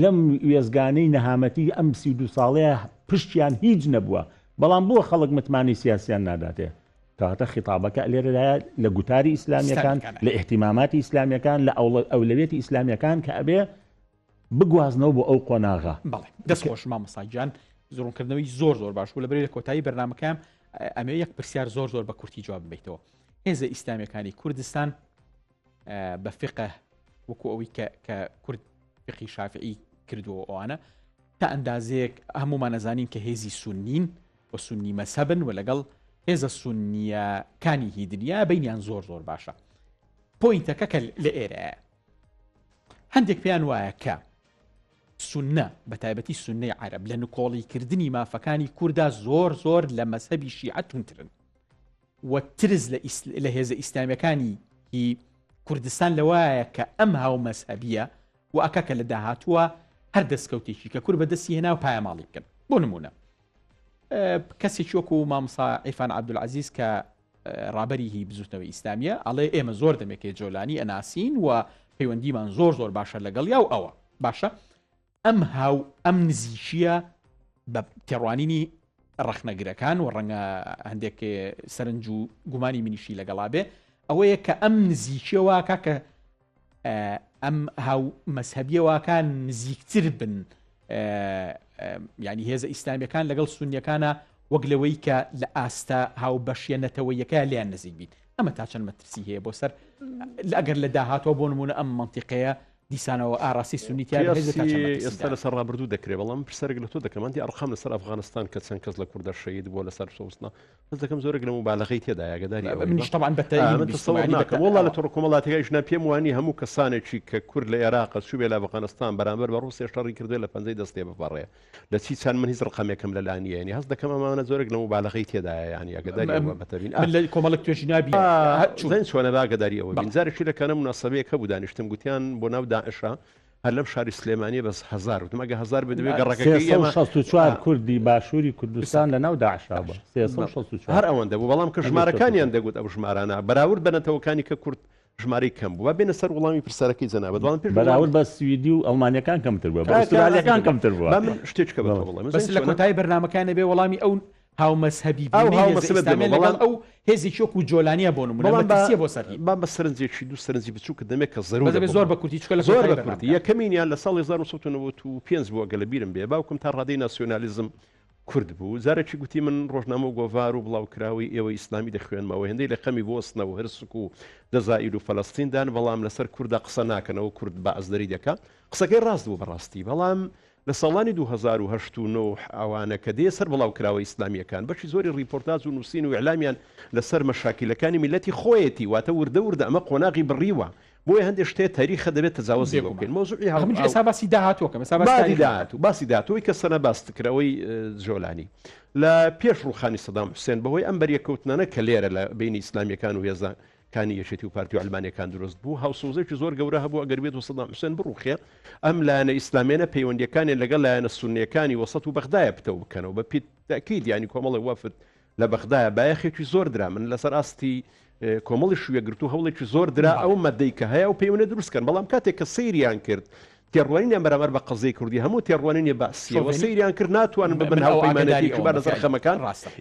لەم وێزگانەی نەهامەتی ئەم 32 ساڵەیە پشتیان هیچ نەبووە بەڵام بۆ خەڵک متمانی سیاسیان ناداتێ کاتە خیتابەکە لێرەدایە لە گوتاری ئیسلامیەکان لە ئیحتیماماتی ئیسلامیەکان لە ئەولەوێتی ئیسلامیەکان کە ئەبێ بگوازنەوە بۆ ئەو قۆناغا دەستخۆش مامەساجان زۆرکردنەوەی زۆر باش و لەبەر لە کۆتایی بەرنامەکەم ئەمە یەک پرسیار زۆر بە کورتی جواب بێتەوە هێزە ئیسلامیەکانی کوردستان بە فقه وەکو ئەوەی کە کورد فقی شافعی کردووە ئەوانە تا ئەندازەیەک هەمومان نەزانین کە هێزی سونین و سونی مەسەبن و لەگەڵ هێزە سونیەکانی هی دنیا بینیان زۆر باشە پۆینتەکە کە لە ئێرە هەندێک پێیان وایە کە سونە بە تایبەتی سونەی عەرب لە نکۆڵیکردنی مافەکانی کووردا زۆر لە مەسەبی شیعە تونترن و ترز لە هێزە ئیسلامیەکانی هی کوردستان لەوایە کە ئەم هاو مەسەبیە و ئەکەکە لە داهاتووە هەر دەستکەوتێکی کە کورد بەدەستی هێنا و پایەماڵی بکەن بۆ نمونە کەسێکی وەکو مامۆستا عیفان عەبدولعەزیز کە ڕابەری هی بزوتنەوەی ئیسلامیە ئەڵێ ئێمە زۆر دەمێکێ جۆلانی ئەناسین و پەیوەندیمان زۆر باشە لەگەڵ یا و ئەوە باشە ئەم نزیشیە بە تێڕوانینی ڕەخنەگرەکان و ڕەنگە هەندێک سەرنج و گومانی منیشی لەگەڵا بێ ئەوەیە کە ئەم نزیشیەوەکە کە ئەم هاو مەسهەبیەوەکان نزیکتر بن ینی هێزە ئیسلامیەکان لەگەڵ سونیەکانە وەک لەوەی کە لە ئاستا هاو بەشێنەتەوەیەکە لیان نزیک بیت ئەمە تا چەند مەترسی هەیە بۆ سەر ئەگەر لە داهاتەوە بۆ نمونە ئەم منتیقەیە دیسانەوە ئاراسی سنییتیان ئێستا لەسەر ڕابردوو دەکرێت بەڵام پرسەرێک لە تۆ دەکەمانتی ئەرقام لەسەر ئەفغانستان کە چەند کەس لە کوردە شەید بۆ لەسەر سۆسنا بەس دەکەم زۆرێک لە مبالغەی تێدا یاگەداری منیش طبعا بەتەواوی وڵا لە تۆڕ کۆمەڵاتەکەی ژنا پێم وانی هەموو کەسانێکی کە کورد لە عێراق شوبێ لە ئەفغانستان بەرامبەر بە ڕوسیا شەڕی کردوێت لە پەنجەی دەستێ بەپەڕێ لە چی چند من هیچ ڕقەمێکم لە لانیەنی هەست دەکەم ئەمانە زۆرێک لە مبالغەی تێدایە ینی یاگەداری بەتەبین لە کۆمەڵک توێژی نابی چۆنە باگەداری ئەوە بینجارێکی لەکانە مناسبەیە کە بوو دانیشتم گوتیان بۆ ناو داعشە هەر لەم شاری سلێمانی بەس 1000 وتمەگە 1000 بدوێ گەڕەکەی 64 کوردی باشووری کوردستان لە ناو داعشا بە 364 هەر ئەوەندە بوو بەڵام کە ژمارەکانیان دەگوت ئەو ژمارانە بەراورد بنەتەوەکانی کە کورد ژمارەی کەم بوو بێنە سەر وڵامی پرسەرەکەی جەنابەت بەڵام پێش بەراورد بە سویدی و ئەڵمانیەکان کەمتر بووە بە ئوسترالیەکان کەمتر بووە من شتێککە بەڵام بەس لە کۆتایی بەرنامەکانە بێ وەڵامی ئەو هاومەسهبی لەگەڵ ئەو هێزی چۆک و جۆلانیە بۆ نمونە بۆ سەری با بە سەرنجێکی دوو سەرنجی بچووکە دەمێت کە زەرور زۆر بە کوردی چکە لە زۆر بە کوردی یەکەمینیان لە ساڵی 1995 بووە گەلە بیرم بێ باوکم تا ڕادەی ناسیۆنالیزم کورد بوو زارێکی گوتی من ڕۆژنامە و گۆڤار و بڵاوکراوی ئێوە ئیسلامی دەخوێنمەوە هێندەی لە خەمی بۆستنەوە هەرسک و دەزائیر و فەلەستیندان بەڵام لەسەر کووردا قسە ناکەنەوە کورد بە ئەزدەری دەکا قسەکەی ڕاست بوو بەڕاستی بەڵام لە ساڵانی 2009 ئەوانە کە دێ سەر بڵاوکراوە ئیسلامیەکان بەشی زۆری ڕیپۆرتاج و نووسین و ئیعلامیان لەسەر مەشاکیلەکانی میلەتی خۆیەتی واتە وردە ئەمە قۆناغی بڕیوە بۆیە هەندێک شتێ تاریخە دەبێت تەجاوزی بکەین مۆزوعی ئێستا باسی داهاتووەکەم باسی داهاتووی کە سەنە باستکراوەی جۆلانی لە پێش ڕوخانی سەدام حوسێن بەهۆی ئەم بەریەکەوتنانە کە لێرە لە بینی ئیسلامیەکان و هێزەکانی یەکێتی و پارتی و ئەلمانیەکان دروست بوو هاوسۆزێکی زۆر گەورە هەبوو ئەگەر بێت و سەدام حوسێن بڕوخێ ئەم لایەنە ئیسلامیانە پەیوەندیەکانی لەگەڵ لایەنە سونیەکانی وەسەد و بەغدایە پتەوە بکەنەوە بە تاکید ینی کۆمەڵی وەفد لە بەغدایە بایەخێکی زۆر درا من لەسەر ئاستی کۆمەڵی شوێگرتو هەوڵێکی زۆر درا ئەو مەدەی کە هەیە و پەیوەندە دروستکەن بەڵام کاتێک کە سەیریان کرد تێڕوانینیان بەرامبەر بە قەزەی کوردی هەموو تێڕوانینی باسیەوە سەیریان کرد ناتوانن ببن هاوپەیمانەتی بە لەسەر خەمەکان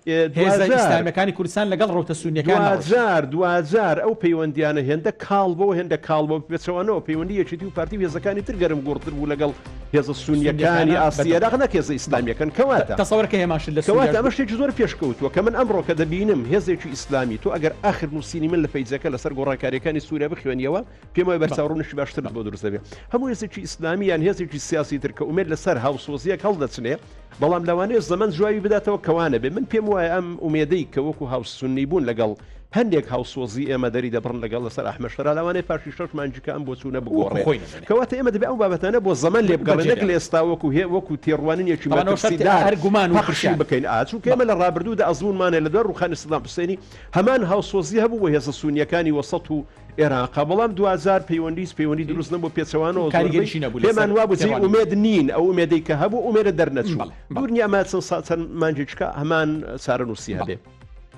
ئیسلامیەکانی کوردستان لەگەڵ ڕۆتە سونیەکان 2000 ئەو پەیوەندیانە هێندە کاڵبەوە هێندە کاڵبەوە بێچەوەنەوە پەیوەندی یەکێتی و پارتی هێزەکانی تر گەرم گوڕتر بوو لەگەڵ هێزە سونیەکانی ئاسیەراق نەک هێزە ئیسلامیەکان کەواتە تەسەوەرکە هێماشن لە کەواتە ئەمە شتێکی زۆر پێشکەوتووە کە من ئەمڕۆ کە دەبینم هێزێکی ئیسلامی تۆ ئەگەر ئاخر نووسینی من لە فەیزەکە لەسەر گۆڕانکاریەکانی سووریا بخوێنیەوە پێم وایە بەرچاوڕوونیشی باشتر بۆ دروست دەبێت هەموو هێزێکی ئیسلامی یان هێزێکی سیاسی تر کە ئومێد لەسەر هاوسۆزیەک هەڵدەچنێ بەڵام لەوانەیە زەمن جوایی بداتەوە کەوانە بێ من پێم وایە ئەم ئومێدەی کە وەکو هاوسونی بوون لەگەڵ هەندێک هاوسۆزی ئێمە دەری دەبڕن لەگەڵ لەسەر ئەحمەد شەرا لەوانەیە پاشی 6 مانجیکە ئەم بۆ چوونە بگۆڕێ کەواتە ئێمە دەبێت ئەو بابەتانە بۆ زەمن لێ بگەڕێنێک لە ئێستا وەکو تێڕوانینێکی هەرگومان و خشی بکەین ئاچووکە ئێمە لە ڕابردوودا ئەزمونمانێ لە دوای ڕوخانی سەدام حوسێنی هەمان هاوسۆزی هەبوو بۆ هێزە سونیەکانی وەسەط و عێراق بەڵام 2000 پەیوەندی دروست نەبوو پێچەوانەوە پێمان وا بوو ئومێد نین ئەو ئومێدەی کە هەبوو ئومێرە دەرنەچوو دوورنی ئەمە چەند مانجێچکە هەمان سارەنووسی هەبێ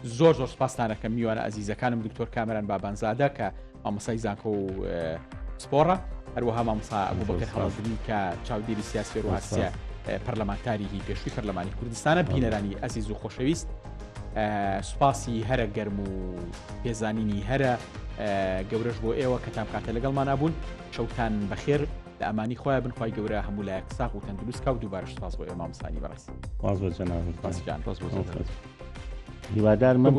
زۆر سپاسانەکە میوانە ئەزیزەکانم دکتۆر کامەران بابانزادە کە مامۆسای زانکۆ و سپۆڕە هەروەها مامۆسا ئەبوبەکر هەڵەزمی کە چاودێری سیاسی ڕواسیە پەرلەمانتاریی پێشووی پەرلەمانی کوردستانە بینەرانی ئەزیز و خۆشەویست سوپاسی هەرە گەرم و پێزانینی هەرە گەورەش بۆ ئێوە کە تام کاتە لەگەڵمانە بوون شەوتان بەخێر لە ئەمانی خۆیان بنخوای گەورە هەموو لایەک ساغ و تەندروست کا و دووبارەش سپاس بۆ ئێوە مامۆسانی بەڕاستی هیوادارمە